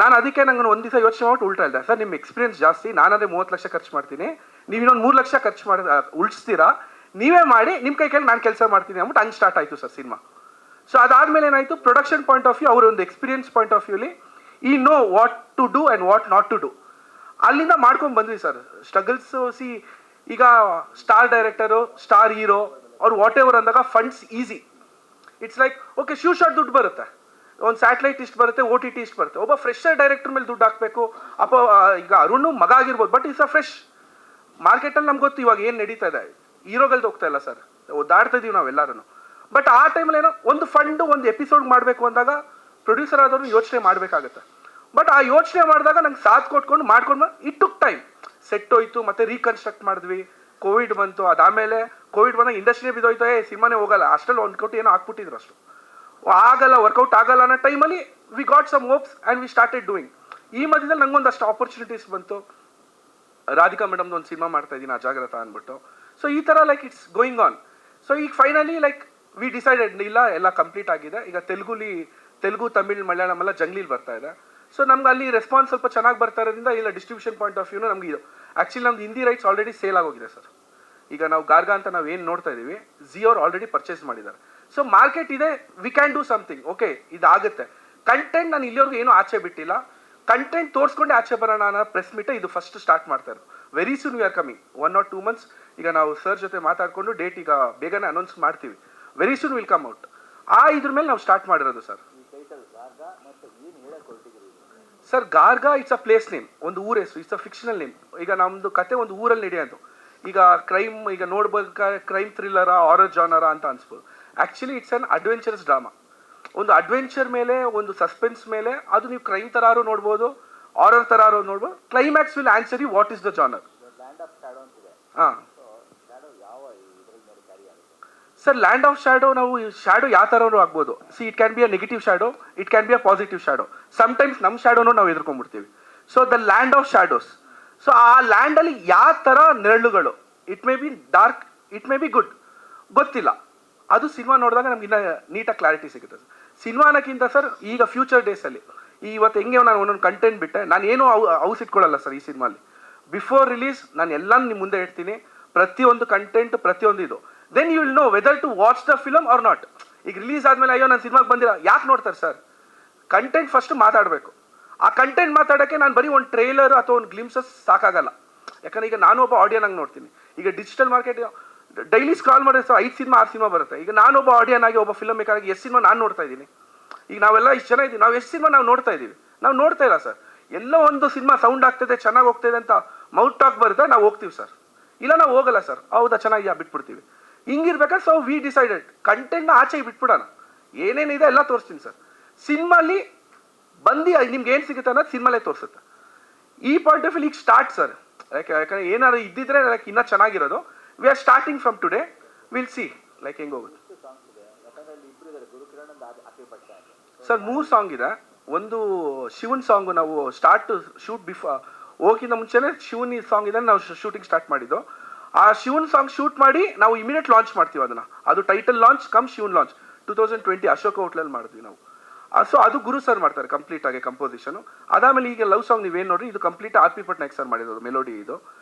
ನಾನು ಅದಕ್ಕೆ ನಂಗೆ ಒಂದು ದಿವಸ ಯೋಚನೆ ಮಾಡ್ಬಿಟ್ಟು ಉಲ್ಟಾ ಇದ್ದೆ, ಸರ್ ನಿಮ್ಮ ಎಕ್ಸ್ಪೀರಿಯನ್ಸ್ ಜಾಸ್ತಿ, ನಾನಂದರೆ 30 ಲಕ್ಷ ಖರ್ಚು ಮಾಡ್ತೀನಿ, ನೀವು ಇನ್ನೊಂದು 3 ಲಕ್ಷ ಖರ್ಚು ಮಾಡಿ ಉಳಿಸ್ತೀರಾ, ನೀವೇ ಮಾಡಿ, ನಿಮ್ಮ ಕೈ ಕೇಳಿ ನಾನು ಕೆಲಸ ಮಾಡ್ತೀನಿ ಅಂದ್ಬಿಟ್ಟು ಹಂಗೆ ಸ್ಟಾರ್ಟ್ ಆಯಿತು ಸರ್ ಸಿನಿಮಾ. ಸೊ ಅದಾದಮೇಲೆ ಏನಾಯಿತು, ಪ್ರೊಡಕ್ಷನ್ ಪಾಯಿಂಟ್ ಆಫ್ ವ್ಯೂ, ಅವರ ಒಂದು ಎಕ್ಸ್ಪೀರಿಯನ್ಸ್ ಪಾಯಿಂಟ್ ಆಫ್ ವ್ಯೂಲಿ ಈ know what to do and what not to do. ಅಲ್ಲಿಂದ ಮಾಡ್ಕೊಂಡು ಬಂದ್ವಿ ಸರ್ ಸ್ಟ್ರಗಲ್ಸು. ಈಗ ಸ್ಟಾರ್ ಡೈರೆಕ್ಟರು, ಸ್ಟಾರ್ ಹೀರೋ ಅವ್ರು ವಾಟ್ ಎವರ್ ಅಂದಾಗ funds easy. It's like okay sure shot ದುಡ್ಡು ಬರುತ್ತೆ, ಒಂದು ಸ್ಯಾಟಲೈಟ್ ಇಷ್ಟು ಬರುತ್ತೆ, OTT ಇಷ್ಟು ಬರುತ್ತೆ. ಒಬ್ಬ ಫ್ರೆಶರ್ ಡೈರೆಕ್ಟರ್ ಮೇಲೆ ದುಡ್ಡು ಹಾಕಬೇಕು. ಈಗ ಅರುಣ್ ಮಗ ಆಗಿರ್ಬೋದು, ಬಟ್ ಇಟ್ಸ್ ಅ ಫ್ರೆಶ್ ಮಾರ್ಕೆಟಲ್ಲಿ ನಮ್ಗೆ ಗೊತ್ತು ಇವಾಗ ಏನು ನಡೀತಾ ಇದೆ. ಹೀರೋಗಳ್ದು ಹೋಗ್ತಾ ಇಲ್ಲ ಸರ್, ಓದಾಡ್ತಾ ಇದೀವಿ ನಾವೆಲ್ಲರೂ. ಬಟ್ ಆ ಟೈಮಲ್ಲಿ ಏನೋ ಒಂದು ಫಂಡು ಒಂದು ಎಪಿಸೋಡ್ ಮಾಡಬೇಕು ಅಂದಾಗ ಪ್ರೊಡ್ಯೂಸರ್ ಆದವ್ರು ಯೋಚನೆ ಮಾಡಬೇಕಾಗತ್ತೆ. ಬಟ್ ಆ ಯೋಚನೆ ಮಾಡಿದಾಗ ನಂಗೆ ಸಾಥ್ ಕೊಟ್ಕೊಂಡು ಮಾಡ್ಕೊಂಡು ಇಟ್ ಟುಕ್ ಟೈಮ್. ಸೆಟ್ ಹೋಯ್ತು, ಮತ್ತೆ ರೀಕನ್ಸ್ಟ್ರಕ್ಟ್ ಮಾಡಿದ್ವಿ, ಕೋವಿಡ್ ಬಂತು. ಅದಾದಮೇಲೆ ಕೋವಿಡ್ ಬಂದಾಗ ಇಂಡಸ್ಟ್ರಿನೇ ಬಿದ್ದೋಯ್ತು, ಸಿನಿಮಾನೇ ಹೋಗಲ್ಲ, ಅಷ್ಟರಲ್ಲಿ 1 ಕೋಟಿ ಏನೋ ಹಾಕ್ಬಿಟ್ಟಿದ್ರು, ಅಷ್ಟು ಆಗಲ್ಲ, ವರ್ಕೌಟ್ ಆಗಲ್ಲ ಅನ್ನೋ ಟೈಮಲ್ಲಿ we got some hopes and we started doing. ಈ ಮಧ್ಯದಲ್ಲಿ ನಂಗೊಂದಷ್ಟು ಆಪರ್ಚುನಿಟೀಸ್ ಬಂತು. ರಾಧಿಕಾ ಮೇಡಮ್ದು ಒಂದು ಸಿನಿಮಾ ಮಾಡ್ತಾ ಇದ್ದೀನಿ, ಅಜಾಗ್ರತ ಅಂದ್ಬಿಟ್ಟು. ಸೊ ಈ ಥರ like it's going on. So ಈಗ ಫೈನಲಿ ಲೈಕ್ ವಿ ಡಿಸೈಡೆಡ್ ಇಲ್ಲ, ಎಲ್ಲ ಕಂಪ್ಲೀಟ್ ಆಗಿದೆ. ಈಗ ತೆಲುಗು, ತಮಿಳ್, ಮಲಯಾಳಂ ಎಲ್ಲ ಜಂಗ್ಲೀಲಿ ಬರ್ತಾ ಇದೆ. ಸೊ ನಮ್ಗೆ ಅಲ್ಲಿ ರೆಸ್ಪಾನ್ಸ್ ಸ್ವಲ್ಪ ಚೆನ್ನಾಗಿ ಬರ್ತಾ ಇರೋದ್ರಿಂದ ಇಲ್ಲ ಡಿಸ್ಟ್ರಿಬ್ಯೂಷನ್ ಪಾಯಿಂಟ್ ಆಫ್ ವ್ಯೂನು ನಮ್ಗೆ ಇದು. ಆ್ಯಕ್ಚುಲಿ ನಮ್ದು ಹಿಂದಿ ರೈಟ್ಸ್ ಆಲ್ರೆಡಿ ಸೇಲ್ ಆಗೋಗಿದೆ ಸರ್. ಈಗ ನಾವು ಗಾರ್ಗಾ ಅಂತ ನಾವು ಏನು ನೋಡ್ತಾ ಇದ್ದೀವಿ, ಜಿಯೋ ಆಲ್ರೆಡಿ ಪರ್ಚೇಸ್ ಮಾಡಿದ್ದಾರೆ. ಸೊ ಮಾರ್ಕೆಟ್ ಇದೆ, we can do something. Okay ಇದಾಗುತ್ತೆ. ಕಂಟೆಂಟ್ ನಾನು ಇಲ್ಲಿವರೆಗೂ ಏನೂ ಆಚೆ ಬಿಟ್ಟಿಲ್ಲ. ಕಂಟೆಂಟ್ ತೋರಿಸ್ಕೊಂಡೆ ಆಚೆ ಬರೋಣ ಅನ್ನೋ ಪ್ರೆಸ್ ಮೀಟೇ ಇದು ಫಸ್ಟ್ ಸ್ಟಾರ್ಟ್ ಮಾಡ್ತಾ ಇರೋದು. Very soon we are coming 1 or 2 months. ಈಗ ನಾವು ಸರ್ ಜೊತೆ ಮಾತಾಡಿಕೊಂಡು ಡೇಟ್ ಈಗ ಬೇಗನೆ ಅನೌನ್ಸ್ ಮಾಡ್ತೀವಿ. Very soon will come out. ಇದ್ರ ಮೇಲೆ ನಾವು ಸ್ಟಾರ್ಟ್ ಮಾಡಿರೋದು sir. Sir Garga it's a place name, ಒಂದು ಊರ ಹೆಸರು, ಇಟ್ಸ್ ಅ ಫಿಕ್ಷನಲ್ ನೇಮ್. ಈಗ ನಮ್ಮದು ಕತೆ ಒಂದು ಊರಲ್ಲಿ ನಡೆಯೋದು. ಈಗ ಕ್ರೈಮ್, ಈಗ ನೋಡ್ಬೇಕಾದ್ರೆ ಕ್ರೈಮ್ ಥ್ರಿಲ್ಲರ, ಹಾರರ್ ಜಾನರ ಅಂತ ಅನ್ಸ್ಬೋದು. Actually it's an adventurous drama. ಒಂದು ಅಡ್ವೆಂಚರ್ ಮೇಲೆ, ಒಂದು ಸಸ್ಪೆನ್ಸ್ ಮೇಲೆ, ಅದು ನೀವು ಕ್ರೈಮ್ ಥರಾರು ನೋಡ್ಬೋದು, ಹಾರರ್ ಥರಾರು ನೋಡ್ಬೋದು. Climax will answer you what is the genre. ಹಾಂ ಸರ್, ಲ್ಯಾಂಡ್ ಆಫ್ ಶ್ಯಾಡೋ, ನಾವು ಶ್ಯಾಡೋ ಯಾವ ಥರನೂ ಆಗ್ಬೋದು. It can be a negative shadow, it can be a positive shadow. Sometimes ನಮ್ಮ ಶ್ಯಾಡೋನು ನಾವು ಎದುರ್ಕೊಂಡ್ಬಿಡ್ತೀವಿ. So the land of shadows. So ಆ ಲ್ಯಾಂಡಲ್ಲಿ ಯಾವ ಥರ ನೆರಳುಗಳು, it may be dark, it may be good, ಗೊತ್ತಿಲ್ಲ. ಅದು ಸಿನಿಮಾ ನೋಡಿದಾಗ ನಮ್ಗೆ ಇನ್ನೂ ನೀಟಾಗಿ ಕ್ಲಾರಿಟಿ ಸಿಗುತ್ತೆ ಸರ್. ಸಿನಿಮಾ ಅನ್ನೋಕ್ಕಿಂತ ಸರ್ ಈಗ ಫ್ಯೂಚರ್ ಡೇಸಲ್ಲಿ ಇವತ್ತು ಹೆಂಗೆ ನಾನು ಒಂದೊಂದು ಕಂಟೆಂಟ್ ಬಿಟ್ಟೆ, ನಾನು ಏನೂ ಔಸ್ ಇಟ್ಕೊಳ್ಳಲ್ಲ ಸರ್ ಈ ಸಿನಿಮಾಲಿ. ಬಿಫೋರ್ ರಿಲೀಸ್ ನಾನು ಎಲ್ಲ ನಿಮ್ಮ ಮುಂದೆ ಇಡ್ತೀನಿ, ಪ್ರತಿಯೊಂದು ಕಂಟೆಂಟ್, ಪ್ರತಿಯೊಂದು ಇದು. Then you will know whether to watch the film or not. ಈಗ ರಿಲೀಸ್ ಆದಮೇಲೆ ಅಯ್ಯೋ ನಾನು ಸಿನಿಮಾಗೆ ಬಂದಿಲ್ಲ ಯಾಕೆ ನೋಡ್ತಾರೆ ಸರ್? ಕಂಟೆಂಟ್ ಫಸ್ಟ್ ಮಾತಾಡಬೇಕು. ಆ ಕಂಟೆಂಟ್ ಮಾತಾಡೋಕ್ಕೆ ನಾನು ಬರೀ ಒಂದು ಟ್ರೇಲರ್ ಅಥವಾ ಒಂದು ಗ್ಲಿಮ್ಸಸ್ ಸಾಕಾಗಲ್ಲ. ಯಾಕಂದರೆ ಈಗ ನಾನು ಒಬ್ಬ ಆಡಿಯನ್ ನೋಡ್ತೀನಿ. ಈಗ ಡಿಜಿಟಲ್ ಮಾರ್ಕೆಟ್ ಡೈಲಿ ಸ್ಕ್ರಾಲ್ ಮಾಡಿದ್ರೆ ಸರ್ 5 ಸಿನಿಮಾ 6 ಸಿನಿಮಾ ಬರುತ್ತೆ. ಈಗ ನಾನೊಬ್ಬ ಆಡಿಯನ್ ಆಗಿ, ಒಬ್ಬ ಫಿಲ್ಮ್ ಮೇಕರ್ ಆಗಿ ಎಷ್ಟು ಸಿನಿಮಾ ನಾನು ನೋಡ್ತಾ ಇದ್ದೀನಿ. ಈಗ ನಾವೆಲ್ಲ ಇಷ್ಟು ಜನ ಇದ್ದೀವಿ, ನಾವು ಎಷ್ಟು ಸಿನಿಮಾ ನಾವು ನೋಡ್ತಾ ಇದ್ದೀವಿ? ನಾವು ನೋಡ್ತಾ ಇಲ್ಲ ಸರ್. ಎಲ್ಲೋ ಒಂದು ಸಿನಿಮಾ ಸೌಂಡ್ ಆಗ್ತದೆ, ಚೆನ್ನಾಗಿ ಹೋಗ್ತಾಯಿದೆ ಅಂತ ಮೌತ್ ಟಾಕ್ ಬರುತ್ತೆ, ನಾವು ಹೋಗ್ತೀವಿ ಸರ್. ಇಲ್ಲ ನಾವು ಹೋಗಲ್ಲ ಸರ್. ಹೌದಾ ಚೆನ್ನಾಗಿ ಬಿಟ್ಬಿಡ್ತೀವಿ. ಹಿಂಗಿರ್ಬೇಕಾದ್ರೆ ಸೊ ವಿ ಡಿಸೈಡೆಡ್ ಕಂಟೆಂಟ್ನ ಆಚೆಗೆ ಬಿಟ್ಬಿಡೋಣ, ಏನೇನಿದೆ ಎಲ್ಲ ತೋರಿಸ್ತೀನಿ ಸರ್. ಸಿನಿಮಾಲಿ ಬಂದು ನಿಮ್ಗೆ ಏನು ಸಿಗುತ್ತೆ ಅನ್ನೋದು ಸಿನಿಮಾಲೇ ತೋರಿಸುತ್ತೆ. ಈ ಪಾಯಿಂಟ್ ಆಫ್ ವ್ಯೂ ಈಗ ಸ್ಟಾರ್ಟ್ ಸರ್. ಯಾಕಂದರೆ ಏನಾದ್ರು ಇದ್ದಿದ್ರೆ ಲೈಕ್ ಇನ್ನೂ ಚೆನ್ನಾಗಿರೋದು. We are starting from today, will see like ಹೆಂಗೆ ಹೋಗುತ್ತೆ ಸರ್. 3 ಸಾಂಗ್ ಇದೆ. ಒಂದು ಶಿವನ್ ಸಾಂಗು ನಾವು ಶೂಟ್ ಹೋಗಿಂತ ಮುಂಚೆನೇ ಶಿವನ್ ಸಾಂಗ್ ಇದೆ ನಾವು ಶೂಟಿಂಗ್ ಸ್ಟಾರ್ಟ್ ಮಾಡಿದ್ದು. ಆ ಶಿವನ್ ಸಾಂಗ್ ಶೂಟ್ ಮಾಡಿ ನಾವು ಇಮಿಡಿಯೇಟ್ ಲಾಂಚ್ ಮಾಡ್ತೀವಿ ಅದನ್ನ. ಅದು ಟೈಟಲ್ ಲಾಂಚ್ ಕಮ್ ಶಿವನ್ ಲಾಂಚ್ 2020 ಅಶೋಕ ಹೋಟ್ಲಲ್ಲಿ ಮಾಡಿದ್ವಿ ನಾವು. ಸೊ ಅದು ಗುರು ಸರ್ ಮಾಡ್ತಾರೆ ಕಂಪ್ಲೀಟ್ ಆಗಿ ಕಂಪೋಸಿಷನ್. ಅದಾದ್ಮೇಲೆ ಈಗ ಲವ್ ಸಾಂಗ್ ನೀವೇನು ನೋಡ್ರಿ, ಇದು complete R P Patnaik sir ಮಾಡಿರೋದು ಮೆಲೋಡಿ. ಇದು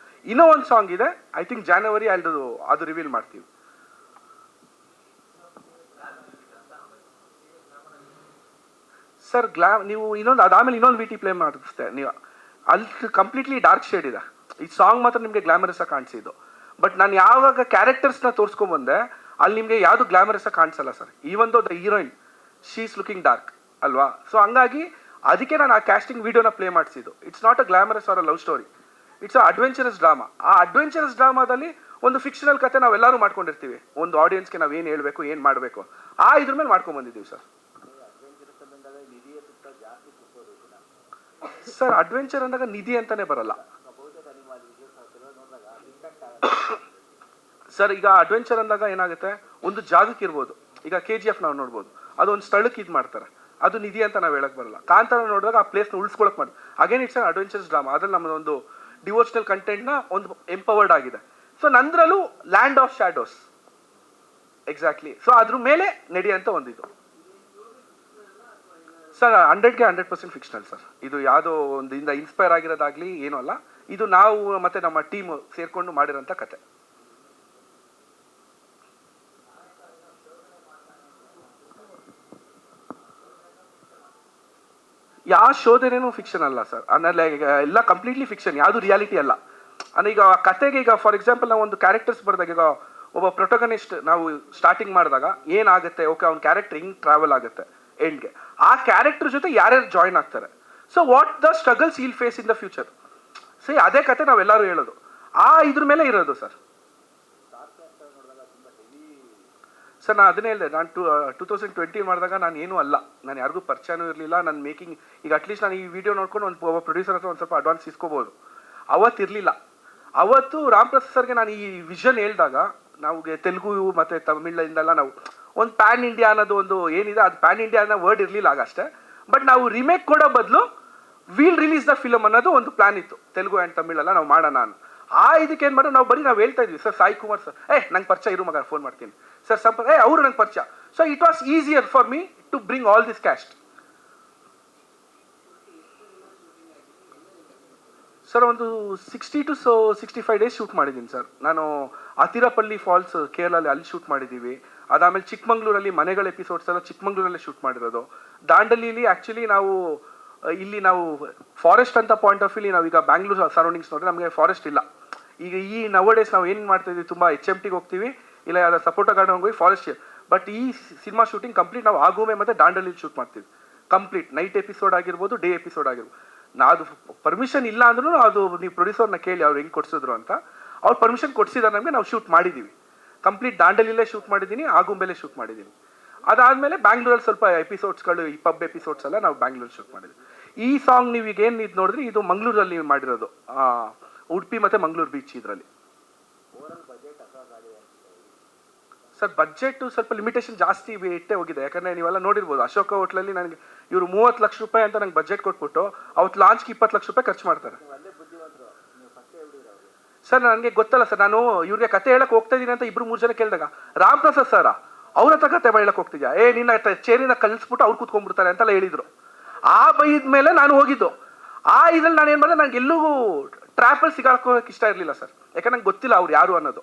ಇನ್ನೂ ಒಂದು ಸಾಂಗ್ ಇದೆ, ಐ ಥಿಂಕ್ ಜಾನ್ವರಿ ಅದು ರಿವೀಲ್ ಮಾಡ್ತೀವಿ. ಸರ್ ನೀವು ಅದಾದ್ಮೇಲೆ ಇನ್ನೊಂದು ವಿ ಟಿ ಪ್ಲೇ ಮಾಡಿಸ್ತೆ ನೀವು, ಅಲ್ಲಿ ಕಂಪ್ಲೀಟ್ಲಿ ಡಾರ್ಕ್ ಶೇಡ್ ಇದೆ. ಈ ಸಾಂಗ್ ಮಾತ್ರ ನಿಮಗೆ ಗ್ಲಾಮರಸ್ ಆಗಿ ಕಾಣಿಸಿದ್ದು. ಬಟ್ ನಾನು ಯಾವಾಗ ಕ್ಯಾರೆಕ್ಟರ್ಸ್ನ ತೋರಿಸ್ಕೊಂಬಂದೆ ಅಲ್ಲಿ ನಿಮಗೆ ಯಾವುದು ಗ್ಲಾಮರಸ್ ಆಗಿ ಕಾಣಿಸಲ್ಲ sir. Even though the heroine she is looking dark ಅಲ್ವಾ. ಸೊ ಹಂಗಾಗಿ ಅದಕ್ಕೆ ನಾನು ಆ ಕ್ಯಾಸ್ಟಿಂಗ್ ವಿಡಿಯೋನ ಪ್ಲೇ ಮಾಡಿಸಿದ್ದು. It's not a glamorous or a love story, it's a adventurous drama. ಆ ಅಡ್ವೆಂಚರಸ್ ಡ್ರಾಮಾದಲ್ಲಿ ಒಂದು ಫಿಕ್ಷನಲ್ ಕತೆ ನಾವೆಲ್ಲರೂ ಮಾಡ್ಕೊಂಡಿರ್ತೀವಿ, ಒಂದು ಆಡಿಯನ್ಸ್ಗೆ ನಾವು ಏನು ಹೇಳಬೇಕು ಏನು ಮಾಡಬೇಕು ಇದ್ರ ಮೇಲೆ ಮಾಡ್ಕೊಂಡು ಬಂದಿದ್ದೀವಿ ಸರ್. ಸರ್ ಅಡ್ವೆಂಚರ್ ಅಂದಾಗ ನಿಧಿ ಅಂತಾನೆ ಬರಲ್ಲ ಸರ್. ಈಗ ಅಡ್ವೆಂಚರ್ ಅಂದಾಗ ಏನಾಗುತ್ತೆ, ಒಂದು ಜಾಗಕ್ಕೆ ಇರ್ಬೋದು. ಈಗ KGF ನಾವು ನೋಡ್ಬೋದು, ಅದೊಂದು ಸ್ಥಳಕ್ಕೆ ಇದು ಮಾಡ್ತಾರೆ, ಅದು ನಿಧಿ ಅಂತ ನಾವು ಹೇಳಕ್ ಬರಲ್ಲ. ಕಾಂತಾರ ನೋಡಿದಾಗ ಆ ಪ್ಲೇಸ್ನ ಉಳಿಸ್ಕೊಳಕ್ ಮಾಡಿ again it's an adventures drama. ಅದ್ರಲ್ಲಿ ನಮ್ಮದೊಂದು ಡಿವೋಷನಲ್ ಕಂಟೆಂಟ್ನ ಒಂದು ಎಂಪವರ್ಡ್ ಆಗಿದೆ. ಸೊ ನಂದ್ರಲ್ಲೂ land of shadows exactly. So ಅದ್ರ ಮೇಲೆ ನಡೆಯುವಂಥ ಒಂದಿದು ಸರ್. 100ಗೆ 100% ಫಿಕ್ಷನಲ್ ಸರ್. ಇದು ಯಾವುದೋ ಒಂದು ಇನ್ಸ್ಪೈರ್ ಆಗಿರೋದಾಗ್ಲಿ ಏನೂ ಅಲ್ಲ. ಇದು ನಾವು ಮತ್ತೆ ನಮ್ಮ ಟೀಮ್ ಸೇರ್ಕೊಂಡು ಮಾಡಿರೋಂಥ ಕತೆ. ಯಾವ ಶೋದೇನೇನು ಫಿಕ್ಷನ್ ಅಲ್ಲ ಸರ್. ಆಮೇಲೆ ಈಗ ಎಲ್ಲ ಕಂಪ್ಲೀಟ್ಲಿ ಫಿಕ್ಷನ್, ಯಾವುದು ರಿಯಾಲಿಟಿ ಅಲ್ಲ. ಅಂದರೆ ಈಗ ಕತೆಗೆ ಈಗ ಫಾರ್ ಎಕ್ಸಾಂಪಲ್ ನಾವು ಒಂದು ಕ್ಯಾರೆಕ್ಟರ್ಸ್ ಬರೆದಾಗ, ಈಗ ಒಬ್ಬ ಪ್ರೊಟಗನಿಸ್ಟ್ ನಾವು ಸ್ಟಾರ್ಟಿಂಗ್ ಮಾಡಿದಾಗ ಏನಾಗುತ್ತೆ, ಓಕೆ ಅವ್ನ ಕ್ಯಾರೆಕ್ಟರ್ ಹಿಂಗೆ ಟ್ರಾವೆಲ್ ಆಗುತ್ತೆ ಎಂಡ್ಗೆ, ಆ ಕ್ಯಾರೆಕ್ಟರ್ ಜೊತೆ ಯಾರ್ಯಾರು ಜಾಯ್ನ್ ಆಗ್ತಾರೆ. So what the struggles will face in the future. ಸರಿ, ಅದೇ ಕತೆ ನಾವೆಲ್ಲರೂ ಹೇಳೋದು ಇದ್ರ ಮೇಲೆ ಇರೋದು ಸರ್. ಸರ್ ನಾನು ಅದನ್ನೇ ಹೇಳಿದೆ, ನಾನು 2020 ಮಾಡಿದಾಗ ನಾನು ಏನೂ ಅಲ್ಲ, ನಾನು ಯಾರಿಗೂ ಪರಿಚಯನೂ ಇರಲಿಲ್ಲ. ನನ್ನ ಮೇಕಿಂಗ್ ಈಗ ಅಟ್ಲೀಸ್ಟ್ ನಾನು ಈ ವಿಡಿಯೋ ನೋಡ್ಕೊಂಡು ಒಬ್ಬ ಪ್ರೊಡ್ಯೂಸರ್ ಹತ್ರ ಒಂದು ಸ್ವಲ್ಪ ಅಡ್ವಾನ್ಸ್ ಇಸ್ಕೋಬೋದು. ಅವತ್ತಿರಲಿಲ್ಲ. ಅವತ್ತು ರಾಮ್ ಪ್ರಸಾದ್ ಸರ್ಗೆ ನಾನು ಈ ವಿಷನ್ ಹೇಳಿದಾಗ, ನಾವು ತೆಲುಗು ಮತ್ತು ತಮಿಳಿಂದೆಲ್ಲ ನಾವು ಒಂದು ಪ್ಯಾನ್ ಇಂಡಿಯಾ ಅನ್ನೋದು ಒಂದು ಏನಿದೆ, ಅದು ಪ್ಯಾನ್ ಇಂಡಿಯಾ ಅನ್ನೋ ವರ್ಡ್ ಇರಲಿಲ್ಲ ಆಗಷ್ಟೇ. ಬಟ್ ನಾವು ರಿಮೇಕ್ ಕೊಡೋ ಬದಲು ವಿಲ್ ರಿಲೀಸ್ ದ ಫಿಲಮ್ ಅನ್ನೋದು ಒಂದು ಪ್ಲಾನ್ ಇತ್ತು, ತೆಲುಗು ಆ್ಯಂಡ್ ತಮಿಳೆಲ್ಲ ನಾವು ಮಾಡೋಣ ನಾನು. ಇದಕ್ಕೆ ಏನು ಮಾಡೋದು, ನಾವು ಹೇಳ್ತಾ ಇದ್ವಿ ಸರ್, ಸಾಯಿ ಕುಮಾರ್ ಸರ್ ನಂಗೆ ಪರಿಚಯ ಇರು ಮಗ, ಫೋನ್ ಮಾಡ್ತೀನಿ ಸರ್ ಅವರು ನಂಗೆ ಪರಿಚಯ. So it was easier for me to bring all this cast. Sir ಒಂದು 60 to 65 ಡೇಸ್ ಶೂಟ್ ಮಾಡಿದ್ದೀನಿ ಸರ್. ನಾನು ಅತಿರಪಲ್ಲಿ ಫಾಲ್ಸ್ ಕೇರಳಲ್ಲಿ ಅಲ್ಲಿ ಶೂಟ್ ಮಾಡಿದ್ದೀವಿ. ಅದಾದಮೇಲೆ ಚಿಕ್ಕಮಂಗ್ಳೂರಲ್ಲಿ ಮನೆಗಳ ಎಪಿಸೋಡ್ಸ್ ಎಲ್ಲ ಚಿಕ್ಕಮಂಗ್ಳೂರಲ್ಲೇ ಶೂಟ್ ಮಾಡಿರೋದು. ದಾಂಡಲಿಲಿ ಆ್ಯಕ್ಚುಲಿ ಇಲ್ಲಿ ನಾವು ಫಾರೆಸ್ಟ್ ಅಂತ ಪಾಯಿಂಟ್ ಆಫ್ ವ್ಯೂಲಿ ನಾವೀಗ ಬ್ಯಾಂಗ್ಳೂರು ಸರೌಂಡಿಂಗ್ಸ್ ನೋಡಿದ್ರೆ ನಮಗೆ ಫಾರೆಸ್ಟ್ ಇಲ್ಲ. ಈಗ ಈ ನವಡೇಸ್ ನಾವು ಏನು ಮಾಡ್ತಾ ಇದ್ದೀವಿ, ತುಂಬ HMTಗೆ ಹೋಗ್ತೀವಿ, ಇಲ್ಲ ಯಾವ್ದು ಸಪೋಟ ಗಾರ್ಡನ್ ಹೋಗಿ ಫಾರೆಸ್ಟ್. ಬಟ್ ಈ ಸಿನಿಮಾ ಶೂಟಿಂಗ್ ಕಂಪ್ಲೀಟ್ ನಾವು ಆಗುಮೆ ಮತ್ತು ದಾಂಡಲಿಲಿ ಶೂಟ್ ಮಾಡ್ತೀವಿ. ಕಂಪ್ಲೀಟ್ ನೈಟ್ ಎಪಿಸೋಡ್ ಆಗಿರ್ಬೋದು, ಡೇ ಎಪಿಸೋಡ್ ಆಗಿರ್ಬೋದು. ಅದು ಪರ್ಮಿಷನ್ ಇಲ್ಲ ಅಂದ್ರೂ ಅದು ನೀವು ಪ್ರೊಡ್ಯೂಸರ್ನ ಕೇಳಿ ಅವ್ರು ಹೆಂಗೆ ಕೊಡಿಸಿದ್ರು ಅಂತ. ಅವ್ರು ಪರ್ಮಿಷನ್ ಕೊಡಿಸಿದಾರೆ ನಮಗೆ, ನಾವು ಶೂಟ್ ಮಾಡಿದ್ದೀವಿ. ಕಂಪ್ಲೀಟ್ ದಾಂಡಲಿಲೇ ಶೂಟ್ ಮಾಡಿದ್ದೀನಿ, ಆಗುಂಬೆಲೆ ಶೂಟ್ ಮಾಡಿದ್ದೀನಿ. ಅದಾದಮೇಲೆ ಬ್ಯಾಂಗ್ಳೂರಲ್ಲಿ ಸ್ವಲ್ಪ ಎಪಿಸೋಡ್ಸ್ಗಳು, ಈ ಪಬ್ ಎಪಿಸೋಡ್ಸ್ ಎಲ್ಲ ನಾವು ಬ್ಯಾಂಗ್ಳೂರಲ್ಲಿ ಶೂಟ್ ಮಾಡಿದ್ವಿ. ಈ ಸಾಂಗ್ ನೀವು ಈಗ ಏನು ಇದು ನೋಡಿದ್ರಿ, ಇದು ಮಂಗಳೂರಲ್ಲಿ ಮಾಡಿರೋದು, ಉಡುಪಿ ಮತ್ತು ಮಂಗಳೂರು ಬೀಚ್ ಇದರಲ್ಲಿ. ಸರ್ ಬಜೆಟು ಸ್ವಲ್ಪ ಲಿಮಿಟೇಷನ್ ಜಾಸ್ತಿ ಇಟ್ಟೇ ಹೋಗಿದೆ. ಯಾಕಂದರೆ ನೀವೆಲ್ಲ ನೋಡಿರ್ಬೋದು, ಅಶೋಕ ಹೋಟ್ಲಲ್ಲಿ ನನಗೆ ಇವರು 30 ಲಕ್ಷ ರೂಪಾಯಿ ಅಂತ ನಂಗೆ ಬಜೆಟ್ ಕೊಟ್ಬಿಟ್ಟು ಅವತ್ತು ಲಾಂಚ್ಗೆ 20 ಲಕ್ಷ ರೂಪಾಯಿ ಖರ್ಚು ಮಾಡ್ತಾರೆ. ಸರ್ ನನಗೆ ಗೊತ್ತಲ್ಲ ಸರ್, ನಾನು ಇವ್ರಿಗೆ ಕತೆ ಹೇಳಕ್ಕೆ ಹೋಗ್ತಾ ಇದ್ದೀನಿ ಅಂತ 2-3 ಜನ ಕೇಳಿದಾಗ, ರಾಮ್ ಪ್ರಸಾದ್ ಸರ ಅವ್ರ ಹತ್ರ ಕತೆ ಹೇಳಕ್ಕೆ ಹೋಗ್ತಿದ್ಯಾ, ನಿನ್ನ ಚೇರಿನ ಕಲಿಸ್ಬಿಟ್ಟು ಅವ್ರು ಕೂತ್ಕೊಂಡ್ಬಿಡ್ತಾರೆ ಅಂತೆಲ್ಲ ಹೇಳಿದ್ರು. ಬೈದ ಮೇಲೆ ನಾನು ಹೋಗಿದ್ದು. ಇದ್ರಲ್ಲಿ ನಾನು ಏನು ಮಾಡಿದೆ, ನನಗೆ ಎಲ್ಲೂ ಟ್ರ್ಯಾಪಲ್ಲಿ ಸಿಗಾಕೋಕ್ಕೆ ಇಷ್ಟ ಇರಲಿಲ್ಲ ಸರ್, ಯಾಕಂದ್ರೆ ನಂಗೆ ಗೊತ್ತಿಲ್ಲ ಅವ್ರು ಯಾರು ಅನ್ನೋದು.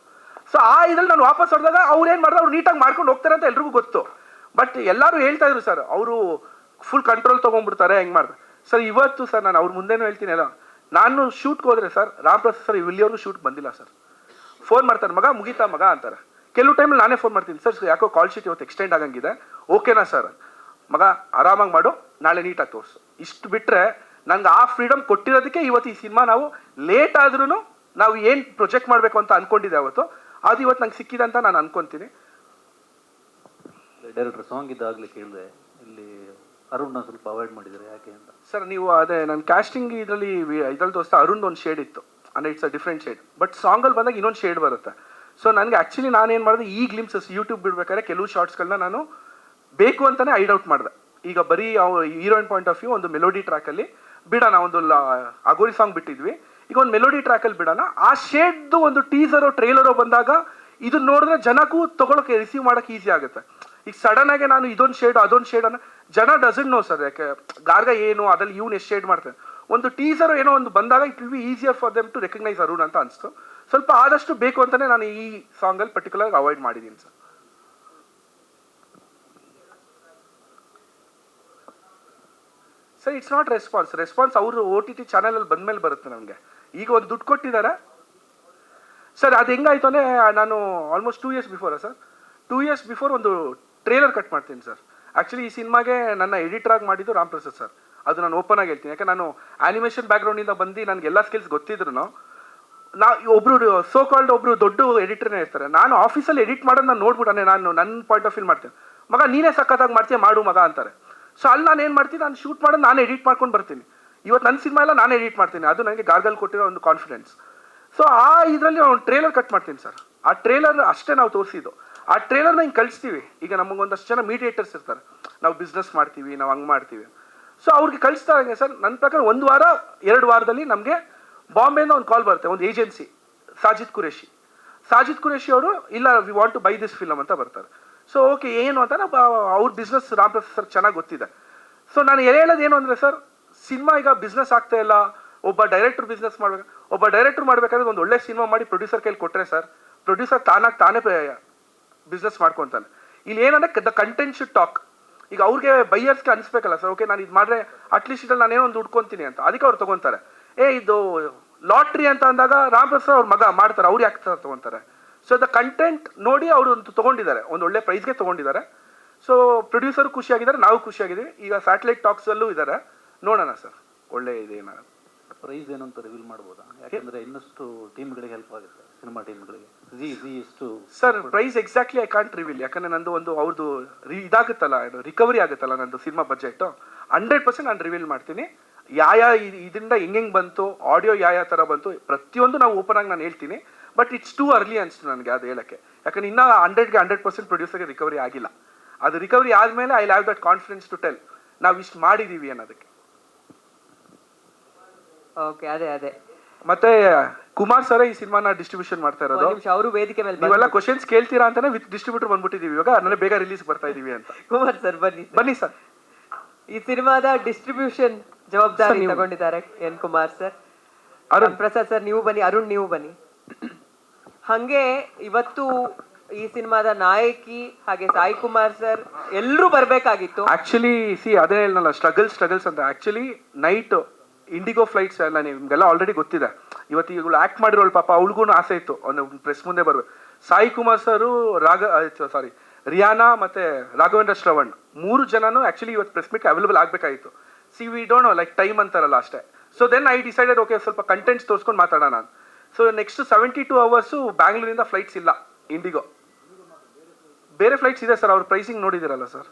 ಸೊ ಇದ್ರಲ್ಲಿ ನಾನು ವಾಪಸ್ ಹೊಡೆದಾಗ ಅವ್ರು ಏನು ಮಾಡಿದ್ರು, ಅವ್ರು ನೀಟಾಗಿ ಮಾಡ್ಕೊಂಡು ಹೋಗ್ತಾರೆ ಅಂತ ಎಲ್ರಿಗೂ ಗೊತ್ತು. ಬಟ್ ಎಲ್ಲರೂ ಹೇಳ್ತಾ ಇದ್ರು ಸರ್, ಅವರು ಫುಲ್ ಕಂಟ್ರೋಲ್ ತೊಗೊಂಡ್ಬಿಡ್ತಾರೆ, ಹೆಂಗೆ ಮಾಡಿದೆ ಸರ್. ಇವತ್ತು ಸರ್ ನಾನು ಅವ್ರ ಮುಂದೆನೂ ಹೇಳ್ತೀನಿ ಅಲ್ಲ, ನಾನು ಶೂಟ್ಗೆ ಹೋದ್ರೆ ಸರ್, ರಾಮ್ ಪ್ರಸಾದ್ ಸರ್ ಇಲ್ಲಿಯವರು ಶೂಟ್ ಬಂದಿಲ್ಲ ಸರ್. ಫೋನ್ ಮಾಡ್ತಾರೆ, ಮಗ ಮುಗೀತಾ ಮಗ ಅಂತಾರೆ. ಕೆಲವು ಟೈಮಲ್ಲಿ ನಾನೇ ಫೋನ್ ಮಾಡ್ತೀನಿ, ಸರ್ ಯಾಕೋ ಕಾಲ್ ಶೀಟ್ ಇವತ್ತು ಎಕ್ಸ್ಟೆಂಡ್ ಆಗಂಗಿದೆ, ಓಕೆನಾ ಸರ್, ಮಗ ಆರಾಮಾಗಿ ಮಾಡು, ನಾಳೆ ನೀಟಾಗಿ ತೋರಿಸು. ಇಷ್ಟು ಬಿಟ್ಟರೆ ನಂಗೆ ಆ ಫ್ರೀಡಮ್ ಕೊಟ್ಟಿರೋದಕ್ಕೆ ಇವತ್ತು ಈ ಸಿನಿಮಾ ನಾವು ಲೇಟ್ ಆದ್ರೂ ನಾವು ಏನು ಪ್ರೊಜೆಕ್ಟ್ ಮಾಡಬೇಕು ಅಂತ ಅಂದ್ಕೊಂಡಿದ್ದೆ ಅವತ್ತು, ಅದು ಇವತ್ತು ನಂಗೆ ಸಿಕ್ಕಿದೆ ಅಂತ ನಾನು ಅನ್ಕೊತೀನಿ. ಡೈರೆಕ್ಟರ್ ಸಾಂಗ್ ಇದ್ದಾಗಲೇ ಕೇಳಿದೆ, ಇಲ್ಲಿ ಅರುಣ್ನ ಸ್ವಲ್ಪ ಅವಾಯ್ಡ್ ಮಾಡಿದ್ದಾರೆ ಯಾಕೆ ಅಂತ. ಸರ್ ನೀವು ಅದೇ ನನ್ನ ಕ್ಯಾಸ್ಟಿಂಗ್ ಇದರಲ್ಲಿ ತೋರಿಸ್ತಾ ಅರುಣ್ ಒಂದು ಶೇಡ್ ಇತ್ತು, ಅಂದರೆ it's a different shade. But ಸಾಂಗಲ್ಲಿ ಬಂದಾಗ ಇನ್ನೊಂದು ಶೇಡ್ ಬರುತ್ತೆ. ಸೊ ನನಗೆ ಆ್ಯಕ್ಚುಲಿ ನಾನೇನು ಮಾಡಿದೆ, ಈ ಗ್ಲಿಮ್ಸಸ್ ಯೂಟ್ಯೂಬ್ ಬಿಡ್ಬೇಕಾದ್ರೆ ಕೆಲವು ಶಾರ್ಟ್ಸ್ಗಳನ್ನ ನಾನು ಬೇಕು ಅಂತಲೇ ಐಡ್ ಔಟ್ ಮಾಡಿದೆ. ಈಗ ಬರೀ ಹೀರೋಯಿನ್ ಪಾಯಿಂಟ್ ಆಫ್ ವ್ಯೂ ಒಂದು ಮೆಲೋಡಿ ಟ್ರ್ಯಾಕಲ್ಲಿ ಬಿಡೋಣ, ಒಂದು ಅಗೋರಿ ಸಾಂಗ್ ಬಿಟ್ಟಿದ್ವಿ, ಈಗ ಒಂದು ಮೆಲೋಡಿ ಟ್ರ್ಯಾಕಲ್ಲಿ ಬಿಡೋಣ, ಆ ಶೇಡ್ದು ಒಂದು ಟೀಸರೋ ಟ್ರೇಲರೋ ಬಂದಾಗ ಇದು ನೋಡಿದ್ರೆ ಜನಕ್ಕೂ ತೊಗೊಳಕ್ಕೆ ರಿಸೀವ್ ಮಾಡೋಕ್ಕೆ ಈಸಿ ಆಗುತ್ತೆ. ಈಗ ಸಡನ್ ಆಗಿ ನಾನು ಇದೊಂದು ಶೇಡ್ ಅದೊಂದು ಶೇಡ್ ಅನ್ನೋ ಜನ ಡಸಂಟ್ ನೋ ಸರ್, ಯಾಕೆ ಗಾರ್ಗ ಏನು ಅದ್ರಲ್ಲಿ ಇವ್ನು ಎಷ್ಟು ಶೇಡ್ ಮಾಡ್ತಾನೆ. ಒಂದು ಟೀಸರ್ ಏನೋ ಒಂದು ಬಂದಾಗ it will be easier for them to recognise Arun ಅಂತ ಅನಿಸ್ತು. ಸ್ವಲ್ಪ ಆದಷ್ಟು ಬೇಕು ಅಂತಲೇ ನಾನು ಈ ಸಾಂಗಲ್ಲಿ ಪರ್ಟಿಕ್ಯುಲರ್ ಅವಾಯ್ಡ್ ಮಾಡಿದ್ದೀನಿ sir. Sir it's not response ಅವರು OTT ಚಾನಲಲ್ಲಿ ಬಂದಮೇಲೆ ಬರುತ್ತೆ ನಮಗೆ. ಈಗ ಒಂದು ದುಡ್ಡು ಕೊಟ್ಟಿದ್ದಾರೆ ಸರ್, ಅದು ಹೆಂಗಾಯ್ತು ಅಂದರೆ ನಾನು ಆಲ್ಮೋಸ್ಟ್ 2 years ಬಿಫೋರ ಸರ್, 2 years ಬಿಫೋರ್ ಒಂದು ಟ್ರೇಲರ್ ಕಟ್ ಮಾಡ್ತೀನಿ ಸರ್. ಆ್ಯಕ್ಚುಲಿ ಈ ಸಿನಿಮಾಗೆ ನನ್ನ ಎಡಿಟರ್ ಆಗಿ ಮಾಡಿದ್ದು ರಾಮ್ ಪ್ರಸಾದ್ ಸರ್. ಅದು ನಾನು ಓಪನ್ ಆಗಿ ಹೇಳ್ತೀನಿ, ಯಾಕೆ ನಾನು ಆ್ಯನಿಮೇಷನ್ ಬ್ಯಾಕ್ಗ್ರೌಂಡಿಂದ ಬಂದು ನನಗೆಲ್ಲ ಸ್ಕಿಲ್ಸ್ ಗೊತ್ತಿದ್ರು. ಒಬ್ರು ಸೋ ಕಾಲ್ಡ್ ಒಬ್ರು ದೊಡ್ಡ ಎಡಿಟರ್ನೇ ಇರ್ತಾರೆ. ನಾನು ಆಫೀಸಲ್ಲಿ ಎಡಿಟ್ ಮಾಡೋದು ನಾನು ನೋಡ್ಬಿಟ್ಟೆ, ನಾನು ನನ್ನ ಪಾಯಿಂಟ್ ಆಫ್ ವ್ಯೂ ಮಾಡ್ತೀನಿ. ಮಗ ನೀನೇ ಸಖತ್ತಾಗಿ ಮಾಡ್ತೀಯ ಮಾಡು ಮಗ ಅಂತಾರೆ. ಸೊ ಅಲ್ಲಿ ನಾನು ಏನು ಮಾಡ್ತೀನಿ, ನಾನು ಶೂಟ್ ಮಾಡೋದು ನಾನು ಎಡಿಟ್ ಮಾಡ್ಕೊಂಡು ಬರ್ತೀನಿ. ಇವತ್ತು ನನ್ನ ಸಿನಿಮಾ ಎಲ್ಲ ನಾನು ಎಡಿಟ್ ಮಾಡ್ತೀನಿ, ಅದು ನನಗೆ ಗಾರ್ಗಲ್ ಕೊಟ್ಟಿರೋ ಒಂದು ಕಾನ್ಫಿಡೆನ್ಸ್. ಸೊ ಆ ಇದರಲ್ಲಿ ಒಂದು ಟ್ರೇಲರ್ ಕಟ್ ಮಾಡ್ತೀನಿ ಸರ್. ಆ ಟ್ರೇಲರ್ ಅಷ್ಟೇ ನಾವು ತೋರಿಸಿದ್ದು. ಆ ಟ್ರೇಲರ್ನ ಹಿಂಗೆ ಕಳಿಸ್ತೀವಿ. ಈಗ ನಮಗೊಂದಷ್ಟು ಜನ ಮೀಡಿಯೇಟರ್ಸ್ ಇರ್ತಾರೆ, ನಾವು ಬಿಸ್ನೆಸ್ ಮಾಡ್ತೀವಿ, ನಾವು ಹಂಗೆ ಮಾಡ್ತೀವಿ. ಸೊ ಅವ್ರಿಗೆ ಕಳಿಸ್ತಾ ಹಂಗೆ ಸರ್, ನನ್ನ ಪ್ರಕಾರ 1 ವಾರ 2 ವಾರದಲ್ಲಿ ನಮಗೆ ಬಾಂಬೆಯಿಂದ ಒಂದು ಕಾಲ್ ಬರುತ್ತೆ, ಒಂದು ಏಜೆನ್ಸಿ ಸಾಜಿದ್ ಕುರೇಶಿ ಅವರು ಇಲ್ಲ we want to buy this film ಅಂತ ಬರ್ತಾರೆ. ಸೊ ಓಕೆ ಏನು ಅಂತ ಅವ್ರ ಬಿಸ್ನೆಸ್ ರಾಮ್ ಪ್ರಸಾದ್ ಸರ್ ಚೆನ್ನಾಗಿ ಗೊತ್ತಿದೆ. ಸೊ ನಾನು ಹೇಳೋದು ಏನು ಅಂದರೆ ಸರ್, ಸಿನಿಮಾ ಈಗ ಬಿಸ್ನೆಸ್ ಆಗ್ತಾ ಇಲ್ಲ, ಒಬ್ಬ ಡೈರೆಕ್ಟರ್ ಬಿಸ್ನೆಸ್ ಮಾಡ್ಬೇಕು. ಒಬ್ಬ ಡೈರೆಕ್ಟರ್ ಮಾಡಬೇಕಾದ್ರೆ ಒಂದು ಒಳ್ಳೆ ಸಿನಿಮಾ ಮಾಡಿ ಪ್ರೊಡ್ಯೂಸರ್ ಕೈಲಿ ಕೊಟ್ಟರೆ ಸರ್, ಪ್ರೊಡ್ಯೂಸರ್ ತಾನೇ ಬಿಸ್ನೆಸ್ ಮಾಡ್ಕೊತಾನೆ. ಇಲ್ಲಿ ಏನಂದರೆ ದ ಕಂಟೆಂಟ್ ಶುಡ್ ಟಾಕ್. ಈಗ ಅವ್ರಿಗೆ ಬೈಯರ್ಸ್ಗೆ ಅನಿಸ್ಬೇಕಲ್ಲ ಸರ್, ಓಕೆ ನಾನು ಇದು ಮಾಡಿದ್ರೆ ಅಟ್ಲೀಸ್ಟ್ ಇದ್ರಲ್ಲಿ ನಾನೇನೋ ಒಂದು ಹುಡ್ಕೊತೀನಿ ಅಂತ, ಅದಕ್ಕೆ ಅವ್ರು ತೊಗೊತಾರೆ. ಇದು ಲಾಟ್ರಿ ಅಂತ ಅಂದಾಗ ರಾಮ್ ಪ್ರಸಾದ್ ಅವ್ರ ಮಗ ಮಾಡ್ತಾರೆ, ಅವ್ರು ಯಾಕೆ ತೊಗೊತಾರೆ. ಸೊ ದ ಕಂಟೆಂಟ್ ನೋಡಿ ಅವರು ಒಂದು ತೊಗೊಂಡಿದ್ದಾರೆ, ಒಂದು ಒಳ್ಳೆ ಪ್ರೈಸ್ಗೆ ತೊಗೊಂಡಿದ್ದಾರೆ. ಸೊ ಪ್ರೊಡ್ಯೂಸರ್ ಖುಷಿಯಾಗಿದ್ದಾರೆ, ನಾವು ಖುಷಿಯಾಗಿದ್ದೀವಿ. ಈಗ ಸ್ಯಾಟಲೈಟ್ ಟಾಕ್ಸಲ್ಲೂ ಇದ್ದಾರೆ, ನೋಡೋಣ ಸರ್ ಒಳ್ಳೆ ಇದೆ ಏನಾಗುತ್ತೆ. ಪ್ರೈಸ್ ಏನು ಅಂತ ರಿವೀಲ್ ಮಾಡ್ಬೋದಾ? ಯಾಕಂದರೆ ಇನ್ನಷ್ಟು ಟೀಮ್ಗಳಿಗೆ ಹೆಲ್ಪ್ ಆಗುತ್ತೆ, ಸಿನಿಮಾ ಟೀಮ್ಗಳಿಗೆ. ಎಷ್ಟು sir price exactly I can't reveal, ಯಾಕಂದರೆ ನಂದು ಒಂದು ಅವ್ರದ್ದು ಇದಾಗುತ್ತಲ್ಲ, ರಿಕವರಿ ಆಗುತ್ತಲ್ಲ ನಂದು ಸಿನಿಮಾ ಬಜೆಟ್, 100% ನಾನು ರಿವೀಲ್ ಮಾಡ್ತೀನಿ. ಇದರಿಂದ ಹೆಂಗೆ ಬಂತು, ಆಡಿಯೋ ಯಾವ ಥರ ಬಂತು, ಪ್ರತಿಯೊಂದು ನಾವು ಓಪನ್ ಆಗಿ ನಾನು ಹೇಳ್ತೀನಿ. ಬಟ್ ಇಟ್ಸ್ ಟೂ ಅರ್ಲಿ ಅನಿಸ್ತು ನನಗೆ ಅದು ಹೇಳೋಕ್ಕೆ, ಯಾಕಂದ್ರೆ ಇನ್ನೂ 100% ಪ್ರೊಡ್ಯೂಸರ್ಗೆ ರಿಕವರಿ ಆಗಿಲ್ಲ. ಅದು ರಿಕವರಿ ಆದಮೇಲೆ I have that confidence to tell ನಾವು ಇಷ್ಟು ಮಾಡಿದ್ದೀವಿ ಅನ್ನೋದಕ್ಕೆ. ಓಕೆ, ಅದೇ ಮತ್ತೆ ಕುಮಾರ್ ಸರ್ ಈ ಸಿನಿಮಾನ ಡಿಸ್ಟ್ರಿಬ್ಯೂಷನ್ ಮಾಡ್ತಾ ಇರೋದು. ಅವರು ವೇದಿಕೆ ಮೇಲೆ ನೀವೆಲ್ಲ ಕ್ವಶನ್ಸ್ ಕೇಳ್ತೀರಾ ಅಂತಾನೆ ವಿತ್ ಡಿಸ್ಟ್ರಿಬ್ಯೂಟರ್ ಬಂದ್ಬಿಟ್ಟಿದೀವಿ ಇವಾಗ, ಅದನ್ನ ಬೇಗ ರಿಲೀಸ್ ಬರ್ತಾ ಇದೀವಿ ಅಂತ. ಕುಮಾರ್ ಸರ್ ಬನ್ನಿ ಸರ್. ಈ ಸಿನಿಮಾದ ಡಿಸ್ಟ್ರಿಬ್ಯೂಷನ್ ಜವಾಬ್ದಾರಿ ತಗೊಂಡಿದ್ದಾರೆ N Kumar sir. Arun Prasad sir ನೀವು ಬನ್ನಿ, ಅರುಣ್ ನೀವು ಬನ್ನಿ. ಹಂಗೆ ಇವತ್ತು ಈ ಸಿನಿಮಾದ ನಾಯಕಿ ಹಾಗೆ ಸಾಯಿ ಕುಮಾರ್ ಸರ್ ಎಲ್ಲರೂ ಬರ್ಬೇಕಾಗಿತ್ತು. ಆಕ್ಚುಲಿ ಅದೇ ಹೇಳಲ್ಲ, ಸ್ಟ್ರಗಲ್ಸ್ ಅಂತ. ಆಕ್ಚುಲಿ ನೈಟ್ ಇಂಡಿಗೋ ಫ್ಲೈಟ್ಸ್ ಎಲ್ಲ ನಿಮ್ಗೆಲ್ಲ ಆಲ್ರೆಡಿ ಗೊತ್ತಿದೆ. ಇವತ್ತು ಇವಳು ಆಕ್ಟ್ ಮಾಡಿರೋಳು ಪಾಪ, ಅವಳಿಗೂ ಆಸೆ ಇತ್ತು ಒಂದು ಪ್ರೆಸ್ ಮುಂದೆ ಬರ್ಬೇಕು. ಸಾಯಿ ಕುಮಾರ್ ಸರು, ರಿಯಾನಾ ಮತ್ತೆ ರಾಘವೇಂದ್ರ ಶ್ರವಣ್ 3 ಜನನು ಆಕ್ಚುಲಿ ಇವತ್ತು ಪ್ರೆಸ್ ಮೀಟ್ ಅವೈಲೇಬಲ್ ಆಗಬೇಕಾಗಿತ್ತು. We don't know like time ಅಂತಾರಲ್ಲ ಅಷ್ಟೇ. So then I decided okay ಸ್ವಲ್ಪ ಕಂಟೆಂಟ್ಸ್ ತೋರಿಸ್ಕೊಂಡು ಮಾತಾಡೋಣ ನಾನು. ಸೊ ನೆಕ್ಸ್ಟ್ 72 hours ಬ್ಯಾಂಗ್ಳೂರಿಂದ ಫ್ಲೈಟ್ಸ್ ಇಲ್ಲ ಇಂಡಿಗೋ. ಬೇರೆ ಫ್ಲೈಟ್ಸ್ ಇದೆ ಸರ್, ಅವ್ರ ಪ್ರೈಸಿಂಗ್ ನೋಡಿದಿರಲ್ಲ ಸರ್.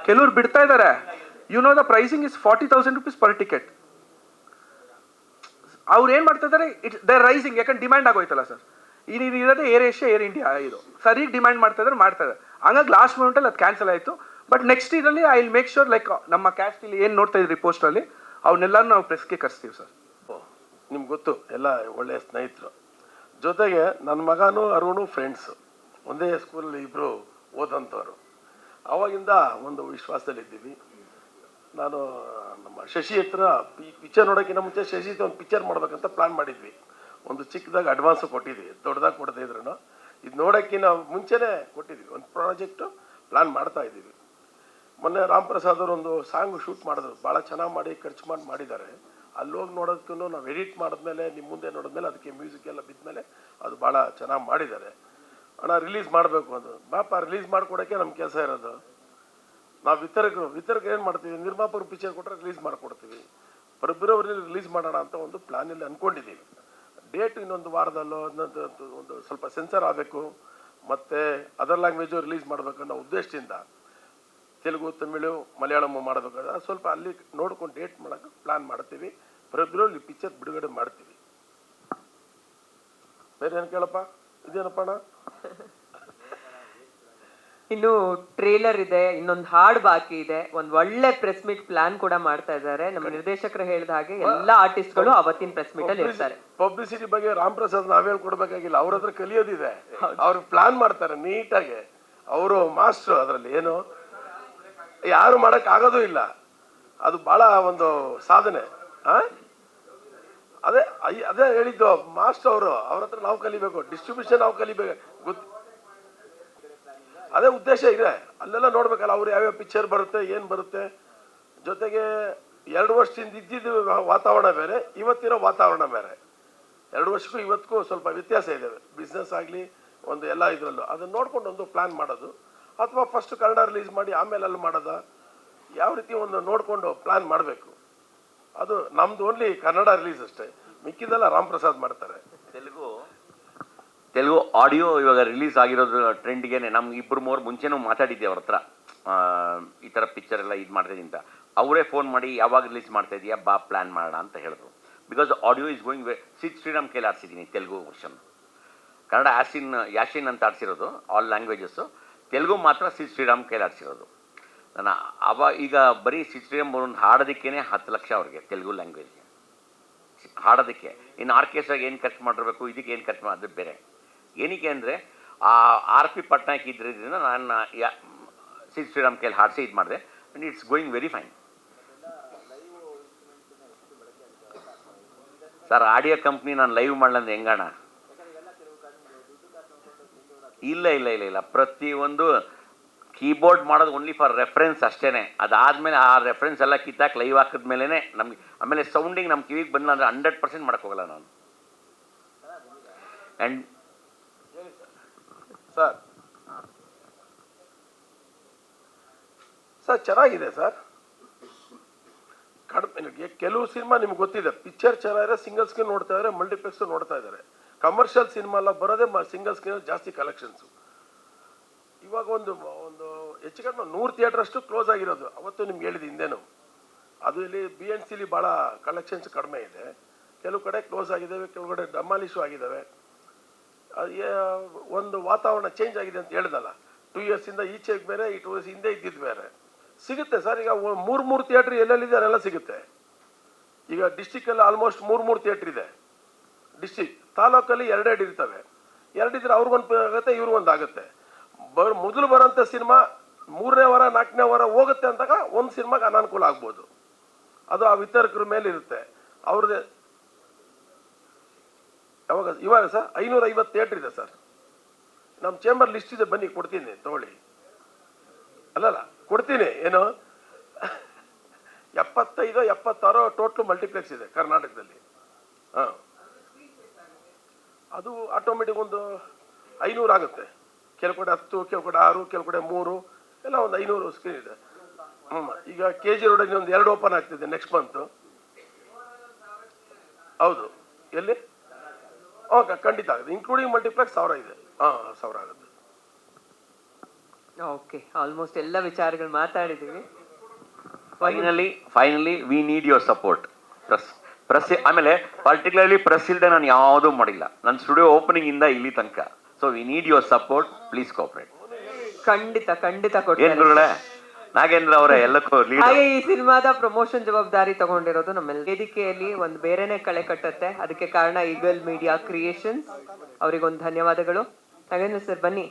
ಕೆಲವ್ರು ಬಿಡ್ತಾ ಇದ್ದಾರೆ. You know the pricing is 40,000 rupees per ticket. ಅವ್ರು ಏನು ಮಾಡ್ತಾ ಇದ್ದಾರೆ, ದೇ ರೈಸಿಂಗ್, ಯಾಕಂದ್ರೆ ಡಿಮ್ಯಾಂಡ್ ಆಗೋಯ್ತಲ್ಲ ಸರ್. ಇರೋದೇ ಏರ್ ಏಷ್ಯಾ, ಏರ್ ಇಂಡಿಯಾ, ಇದು ಸರಿಗೆ ಡಿಮ್ಯಾಂಡ್ ಮಾಡ್ತಾ ಇದ್ದಾರೆ. ಹಂಗಾಗಿ ಲಾಸ್ಟ್ ಮೂಮೆಂಟಲ್ಲಿ ಅದು ಕ್ಯಾನ್ಸಲ್ ಆಯಿತು. ಬಟ್ ನೆಕ್ಸ್ಟ್ ಇದರಲ್ಲಿ I will make sure like ನಮ್ಮ ಕ್ಯಾಸ್ಟ್ ಇಲ್ಲಿ ಏನು ನೋಡ್ತಾ ಇದ್ರಿ ಪೋಸ್ಟಲ್ಲಿ ಅವನ್ನೆಲ್ಲರೂ ನಾವು ಪ್ರೆಸ್ಗೆ ಕರೆಸ್ತೀವಿ ಸರ್. ನಿಮ್ಗೆ ಗೊತ್ತು ಎಲ್ಲ ಒಳ್ಳೆಯ ಸ್ನೇಹಿತರು. ಜೊತೆಗೆ ನನ್ನ ಮಗನೂ ಅರುಣು ಫ್ರೆಂಡ್ಸು, ಒಂದೇ ಸ್ಕೂಲಲ್ಲಿ ಇಬ್ಬರು ಓದಂಥವ್ರು. ಆವಾಗಿಂದ ಒಂದು ವಿಶ್ವಾಸದಲ್ಲಿದ್ದೀವಿ. ನಾನು ನಮ್ಮ ಶಶಿ ಹತ್ರ ಈ ಪಿಕ್ಚರ್ ನೋಡೋಕ್ಕಿಂತ ಮುಂಚೆ ಶಶಿ ಒಂದು ಪಿಕ್ಚರ್ ಮಾಡ್ಬೇಕಂತ ಪ್ಲ್ಯಾನ್ ಮಾಡಿದ್ವಿ. ಒಂದು ಚಿಕ್ಕದಾಗಿ ಅಡ್ವಾನ್ಸು ಕೊಟ್ಟಿದ್ವಿ, ದೊಡ್ಡದಾಗಿ ಕೊಡದೇ ಇದ್ರೂ ಇದು ನೋಡೋಕ್ಕಿಂತ ಮುಂಚೆನೇ ಕೊಟ್ಟಿದ್ವಿ. ಒಂದು ಪ್ರಾಜೆಕ್ಟು ಪ್ಲ್ಯಾನ್ ಮಾಡ್ತಾ ಇದ್ದೀವಿ. ಮೊನ್ನೆ ರಾಮ್ ಪ್ರಸಾದ್ ಅವರು ಒಂದು ಸಾಂಗು ಶೂಟ್ ಮಾಡಿದ್ರು, ಭಾಳ ಚೆನ್ನಾಗಿ ಮಾಡಿ ಖರ್ಚು ಮಾಡಿದ್ದಾರೆ. ಅಲ್ಲಿ ಹೋಗಿ ನೋಡೋದಕ್ಕೂ ನಾವು ಎಡಿಟ್ ಮಾಡಿದ್ಮೇಲೆ ನಿಮ್ಮ ಮುಂದೆ ನೋಡಿದ್ಮೇಲೆ ಅದಕ್ಕೆ ಮ್ಯೂಸಿಕ್ ಎಲ್ಲ ಬಿದ್ಮೇಲೆ ಅದು ಭಾಳ ಚೆನ್ನಾಗಿ ಮಾಡಿದ್ದಾರೆ. ಅಣ್ಣ ರಿಲೀಸ್ ಮಾಡಬೇಕು ಅದು ಬಾಪ, ರಿಲೀಸ್ ಮಾಡಿಕೊಡೋಕ್ಕೆ ನಮ್ಮ ಕೆಲಸ ಇರೋದು. ನಾವು ವಿತರಕರು ಏನು ಮಾಡ್ತೀವಿ, ನಿರ್ಮಾಪಕರು ಪಿಕ್ಚರ್ ಕೊಟ್ಟರೆ ರಿಲೀಸ್ ಮಾಡಿಕೊಡ್ತೀವಿ. ಫೆಬ್ರವರಿಯಲ್ಲಿ ರಿಲೀಸ್ ಮಾಡೋಣ ಅಂತ ಒಂದು ಪ್ಲ್ಯಾನಲ್ಲಿ ಅಂದ್ಕೊಂಡಿದ್ದೀವಿ. ಡೇಟ್ ಇನ್ನೊಂದು ವಾರದಲ್ಲೋ ಒಂದು ಸ್ವಲ್ಪ ಸೆನ್ಸರ್ ಆಗಬೇಕು, ಮತ್ತು ಅದರ್ ಲ್ಯಾಂಗ್ವೇಜು ರಿಲೀಸ್ ಮಾಡಬೇಕನ್ನೋ ಉದ್ದೇಶದಿಂದ ತೆಲುಗು, ತಮಿಳು, ಮಲಯಾಳಂ ಮಾಡಬೇಕಾದ್ರೆ ಸ್ವಲ್ಪ ಅಲ್ಲಿ ನೋಡ್ಕೊಂಡು ಡೇಟ್ ಮಾಡೋಕ್ಕೆ ಪ್ಲ್ಯಾನ್ ಮಾಡ್ತೀವಿ. ಫೆಬ್ರವರಿಯಲ್ಲಿ ಪಿಕ್ಚರ್ ಬಿಡುಗಡೆ ಮಾಡ್ತೀವಿ. ಬೇರೆ ಏನು ಕೇಳಪ್ಪ, ಇದೇನಪ್ಪ ಅಣ್ಣ? ಇನ್ನು ಟ್ರೇಲರ್ ಇದೆ, ಇನ್ನೊಂದು ಹಾಡು ಬಾಕಿ ಇದೆ, ಒಂದ್ ಒಳ್ಳೆ ಪ್ರೆಸ್ ಮೀಟ್ ಪ್ಲಾನ್ ಕೂಡ ಮಾಡ್ತಾ ಇದ್ದಾರೆ. ನಮ್ಮ ನಿರ್ದೇಶಕರು ಹೇಳಿದ ಹಾಗೆ ಎಲ್ಲಾ ಆರ್ಟಿಸ್ಟ್ಗಳು ಅವತ್ತಿನ ಪ್ರೆಸ್ ಮೀಟ್ ಅಲ್ಲಿ ಇರ್ತಾರೆ. ಪಬ್ಲಿಸಿಟಿ ಬಗ್ಗೆ ರಾಮ್ ಪ್ರಸಾದ್ ನಾವ್ ಹೇಳ್ಕೊಡ್ಬೇಕಾಗಿಲ್ಲ, ಅವ್ರ ಹತ್ರ ಕಲಿಯೋದಿದೆ. ಅವ್ರು ಪ್ಲಾನ್ ಮಾಡ್ತಾರೆ ನೀಟಾಗಿ, ಅವರು ಮಾಸ್ಟರ್. ಅದ್ರಲ್ಲಿ ಏನು ಯಾರು ಮಾಡಕ್ ಆಗೋದು ಇಲ್ಲ, ಅದು ಬಹಳ ಒಂದು ಸಾಧನೆ. ಅದೇ ಅದೇ ಹೇಳಿದ್ದು ಮಾಸ್ಟರ್ ಅವರು, ಅವ್ರ ಹತ್ರ ನಾವು ಕಲಿಬೇಕು, ಡಿಸ್ಟ್ರಿಬ್ಯೂಷನ್ ನಾವು ಕಲಿಬೇಕು. ಅದೇ ಉದ್ದೇಶ ಇದೆ. ಅಲ್ಲೆಲ್ಲ ನೋಡ್ಬೇಕಲ್ಲ ಅವ್ರು ಯಾವ್ಯಾವ ಪಿಕ್ಚರ್ ಬರುತ್ತೆ, ಏನ್ ಬರುತ್ತೆ. ಜೊತೆಗೆ 2 ವರ್ಷದಿಂದ ಇದ್ದಿದ್ದು ವಾತಾವರಣ ಬೇರೆ, ಇವತ್ತಿರೋ ವಾತಾವರಣ ಬೇರೆ. 2 ವರ್ಷಕ್ಕೂ ಇವತ್ತಿಗೂ ಸ್ವಲ್ಪ ವ್ಯತ್ಯಾಸ ಇದೆ. ಬಿಸ್ನೆಸ್ ಆಗಲಿ ಒಂದು ಎಲ್ಲ ಇದರಲ್ಲೂ ಅದನ್ನ ನೋಡ್ಕೊಂಡು ಒಂದು ಪ್ಲಾನ್ ಮಾಡೋದು, ಅಥವಾ ಫಸ್ಟ್ ಕನ್ನಡ ರಿಲೀಸ್ ಮಾಡಿ ಆಮೇಲೆ ಅಲ್ಲಿ ಮಾಡೋದ, ಯಾವ ರೀತಿ ಒಂದು ನೋಡಿಕೊಂಡು ಪ್ಲಾನ್ ಮಾಡಬೇಕು. ಅದು ನಮ್ದು ಓನ್ಲಿ ಕನ್ನಡ ರಿಲೀಸ್ ಅಷ್ಟೇ, ಮಿಕ್ಕಿದೆಲ್ಲ ರಾಮ್ ಪ್ರಸಾದ್ ಮಾಡ್ತಾರೆ. ತೆಲುಗು ಆಡಿಯೋ ಇವಾಗ ರಿಲೀಸ್ ಆಗಿರೋದು ಟ್ರೆಂಡ್ಗೆ ನಮ್ಗೆ 2-3 ಮುಂಚೆನೂ ಮಾತಾಡಿದ್ದೆ ಅವ್ರ ಹತ್ರ, ಈ ಥರ ಪಿಕ್ಚರ್ ಎಲ್ಲ ಇದು ಮಾಡ್ತಾಯಿದ್ದೀನಿ ಅಂತ. ಅವರೇ ಫೋನ್ ಮಾಡಿ ಯಾವಾಗ ರಿಲೀಸ್ ಮಾಡ್ತಾ ಇದೆಯಾ ಬಾ ಪ್ಲ್ಯಾನ್ ಮಾಡೋಣ ಅಂತ ಹೇಳಿದ್ರು. Because audio is going Sid Sriram ಕೈಲಿ ಆಡಿಸಿದ್ದೀನಿ ತೆಲುಗು ವರ್ಷನ್. ಕನ್ನಡ ಯಾಶಿನ್ ಅಂತ ಆಡಿಸಿರೋದು ಆಲ್ ಲ್ಯಾಂಗ್ವೇಜಸ್ಸು, ತೆಲುಗು ಮಾತ್ರ ಸಿದ್ ಶ್ರೀರಾಮ್ ಕೈಲಿ ಆಡಿಸಿರೋದು. ಈಗ ಬರೀ ಸಿದ್ ಶ್ರೀರಾಮ್ ಒಂದು ಹಾಡೋದಕ್ಕೇ 10 ಲಕ್ಷ ಅವ್ರಿಗೆ ತೆಲುಗು ಲ್ಯಾಂಗ್ವೇಜ್ಗೆ ಹಾಡೋದಕ್ಕೆ. ಇನ್ನು ಆರ್ಕೆಸ್ಟ್ರಾಗೆ ಏನು ಖರ್ಚು ಮಾಡಿರ್ಬೇಕು, ಇದಕ್ಕೆ ಏನು ಖರ್ಚು ಮಾಡೋದು ಬೇರೆ. ಏನಕ್ಕೆ ಅಂದರೆ RP ಪಟ್ನಾಯಕ್ ಇದ್ರಿಂದ ನಾನು ಸಿದ್ ಶ್ರೀರಾಮ್ ಕೈಲಿ ಹಾಡಿಸಿ ಇದು ಮಾಡಿದೆ, and it's going very fine. Sir audio company ನಾನು ಲೈವ್ ಮಾಡಲಂದ್ರೆ ಹೆಂಗಣ? ಇಲ್ಲ ಪ್ರತಿಯೊಂದು ಕೀಬೋರ್ಡ್ ಮಾಡೋದು ಓನ್ಲಿ ಫಾರ್ ರೆಫರೆನ್ಸ್ ಅಷ್ಟೇ. ಅದಾದಮೇಲೆ ಆ ರೆಫರೆನ್ಸ್ ಎಲ್ಲ ಕಿತ್ತಾಕಿ ಲೈವ್ ಹಾಕಿದ್ಮೇಲೆ ನಮಗೆ ಆಮೇಲೆ ಸೌಂಡಿಂಗ್ ನಮ್ಮ ಕಿವಿಗೆ ಬಂದಿಲ್ಲ ಅಂದರೆ 100% ಮಾಡೋಕ್ಕೋಗಲ್ಲ ನಾನು. ಆ್ಯಂಡ್ ಸರ್ ಚೆನ್ನಾಗಿದೆ ಸರ್. ಕಡಿಮೆ ಕೆಲವು ಸಿನಿಮಾ ನಿಮ್ಗೆ ಗೊತ್ತಿದೆ, ಪಿಕ್ಚರ್ ಚೆನ್ನಾಗಿದೆ, ಸಿಂಗಲ್ ಸ್ಕ್ರೀನ್ ನೋಡ್ತಾ ಇದ್ದಾರೆ, ಮಲ್ಟಿಪ್ಲೆಕ್ಸ್ ನೋಡ್ತಾ ಇದ್ದಾರೆ. ಕಮರ್ಷಿಯಲ್ ಸಿನಿಮಾ ಎಲ್ಲ ಬರೋದೇ ಸಿಂಗಲ್ ಸ್ಕ್ರೀನ್ ಜಾಸ್ತಿ ಕಲೆಕ್ಷನ್ಸು. ಇವಾಗ ಒಂದು ಹೆಚ್ಚು ಕಡಿಮೆ 100 ಥಿಯೇಟರ್ ಅಷ್ಟು ಕ್ಲೋಸ್ ಆಗಿರೋದು. ಅವತ್ತು ನಿಮ್ಗೆ ಹೇಳಿದ್ದು ಹಿಂದೆನು, ಅದು ಇಲ್ಲಿ BNCಲಿ ಭಾಳ ಕಲೆಕ್ಷನ್ಸ್ ಕಡಿಮೆ ಇದೆ. ಕೆಲವು ಕಡೆ ಕ್ಲೋಸ್ ಆಗಿದ್ದಾವೆ, ಕೆಲವು ಕಡೆ ಡಮಾಲಿಶು ಆಗಿದ್ದಾವೆ. ಒಂದು ವಾತಾವರಣ ಚೇಂಜ್ ಆಗಿದೆ ಅಂತ ಹೇಳ್ದಲ್ಲ, 2 ಇಯರ್ಸಿಂದ ಈಚೆಗೆ ಬೇರೆ, ಈ 2 ಇಯರ್ಸ್ ಹಿಂದೆ ಇದ್ದಿದ್ದು ಬೇರೆ. ಸಿಗುತ್ತೆ ಸರ್, ಈಗ 3 ಥಿಯೇಟ್ರ್ ಎಲ್ಲೆಲ್ಲಿದೆ ಅಲ್ಲೆಲ್ಲ ಸಿಗುತ್ತೆ. ಈಗ ಡಿಸ್ಟಿಕಲ್ಲಿ ಆಲ್ಮೋಸ್ಟ್ 3 ಥಿಯೇಟ್ರ್ ಇದೆ. ಡಿಸ್ಟಿಕ್ ತಾಲೂಕಲ್ಲಿ 2 ಇರ್ತವೆ. 2 ಇದ್ರೆ ಅವ್ರಿಗೊಂದು ಆಗುತ್ತೆ, ಇವ್ರಿಗೊಂದು ಆಗುತ್ತೆ. ಮೊದಲು ಬರೋಂಥ ಸಿನಿಮಾ 3ನೇ ವಾರ 4ನೇ ವಾರ ಹೋಗುತ್ತೆ ಅಂದಾಗ ಒಂದು ಸಿನಿಮಾಗೆ ಅನಾನುಕೂಲ ಆಗ್ಬೋದು. ಅದು ಆ ವಿತರಕರ ಮೇಲೆ ಇರುತ್ತೆ ಅವ್ರದ್ದೇ. ಇವಾಗ ಸರ್ 550 ಥಿಯೇಟ್ರ್ ಇದೆ ಸರ್. ನಮ್ಮ ಚೇಂಬರ್ ಲಿಸ್ಟ್ ಇದೆ, ಬನ್ನಿ ಕೊಡ್ತೀನಿ ತಗೊಳ್ಳಿ. ಅಲ್ಲಲ್ಲ ಕೊಡ್ತೀನಿ, ಏನು 75-76 ಟೋಟ್ಲು ಮಲ್ಟಿಪ್ಲೆಕ್ಸ್ ಇದೆ ಕರ್ನಾಟಕದಲ್ಲಿ. ಅದು ಆಟೋಮೆಟಿಕ್ ಒಂದು 500 ಆಗುತ್ತೆ. ಕೆಲವು ಕಡೆ 10, ಕೆಲವು ಕಡೆ 6, ಕೆಲವು ಕಡೆ 3, ಎಲ್ಲ ಒಂದು 500 ಸ್ಕ್ರೀನ್ ಇದೆ. ಈಗ KG ರೋಡಲ್ಲಿ ಒಂದು 2 ಓಪನ್ ಆಗ್ತಿದೆ ನೆಕ್ಸ್ಟ್ ಮಂತ್. ಹೌದು, ಎಲ್ಲಿ? ಓಕೆ, ಖಂಡಿತ ಆಗುತ್ತೆ. ಇನ್ಕ್ಲೂಡಿಂಗ್ ಮಲ್ಟಿಪ್ಲೆಕ್ಸ್ 1000 ಇದೆ. 1000 ಆಗುತ್ತೆ. ಓಕೆ, ಆಲ್ಮೋಸ್ಟ್ ಎಲ್ಲ ವಿಚಾರಗಳು ಮಾತಾಡಿದ್ದೀವಿ. Finally we need your support. Press ಆಮೇಲೆ ಪರ್ಟಿಕ್ಯುಲರ್ಲಿ ಪ್ರೆಸ್ ಇಲ್ಲದೆ ನಾನು ಯಾವುದೂ ಮಾಡಿಲ್ಲ, ನನ್ನ ಸ್ಟುಡಿಯೋ ಓಪನಿಂಗ್ ಇಂದ ಇಲ್ಲಿ ತನಕ. So we need your support, please cooperate. ಖಂಡಿತ ಕೊಡ್ತೀನಿ. ಏನ್ ಗುರುಗಳೇ, ನಾಗೇಂದ್ರ ಅವರೇ ಎಲ್ಲಕ್ಕೂ ಹಾಗೆ ಈ ಸಿನಿಮಾದ ಪ್ರಮೋಷನ್ ಜವಾಬ್ದಾರಿ ತಗೊಂಡಿರೋದು ನಮ್ಮೆಲ್ಲ ವೇದಿಕೆಯಲ್ಲಿ ಒಂದು ಬೇರೆನೆ ಕಳೆ ಕಟ್ಟುತ್ತೆ. ಅದಕ್ಕೆ ಕಾರಣ ಈಗಲ್ ಮೀಡಿಯಾ ಕ್ರಿಯೇಷನ್ಸ್. ಅವರಿಗೊಂದು ಧನ್ಯವಾದಗಳು. ನಾಗೇಂದ್ರ ಸರ್ ಬನ್ನಿ.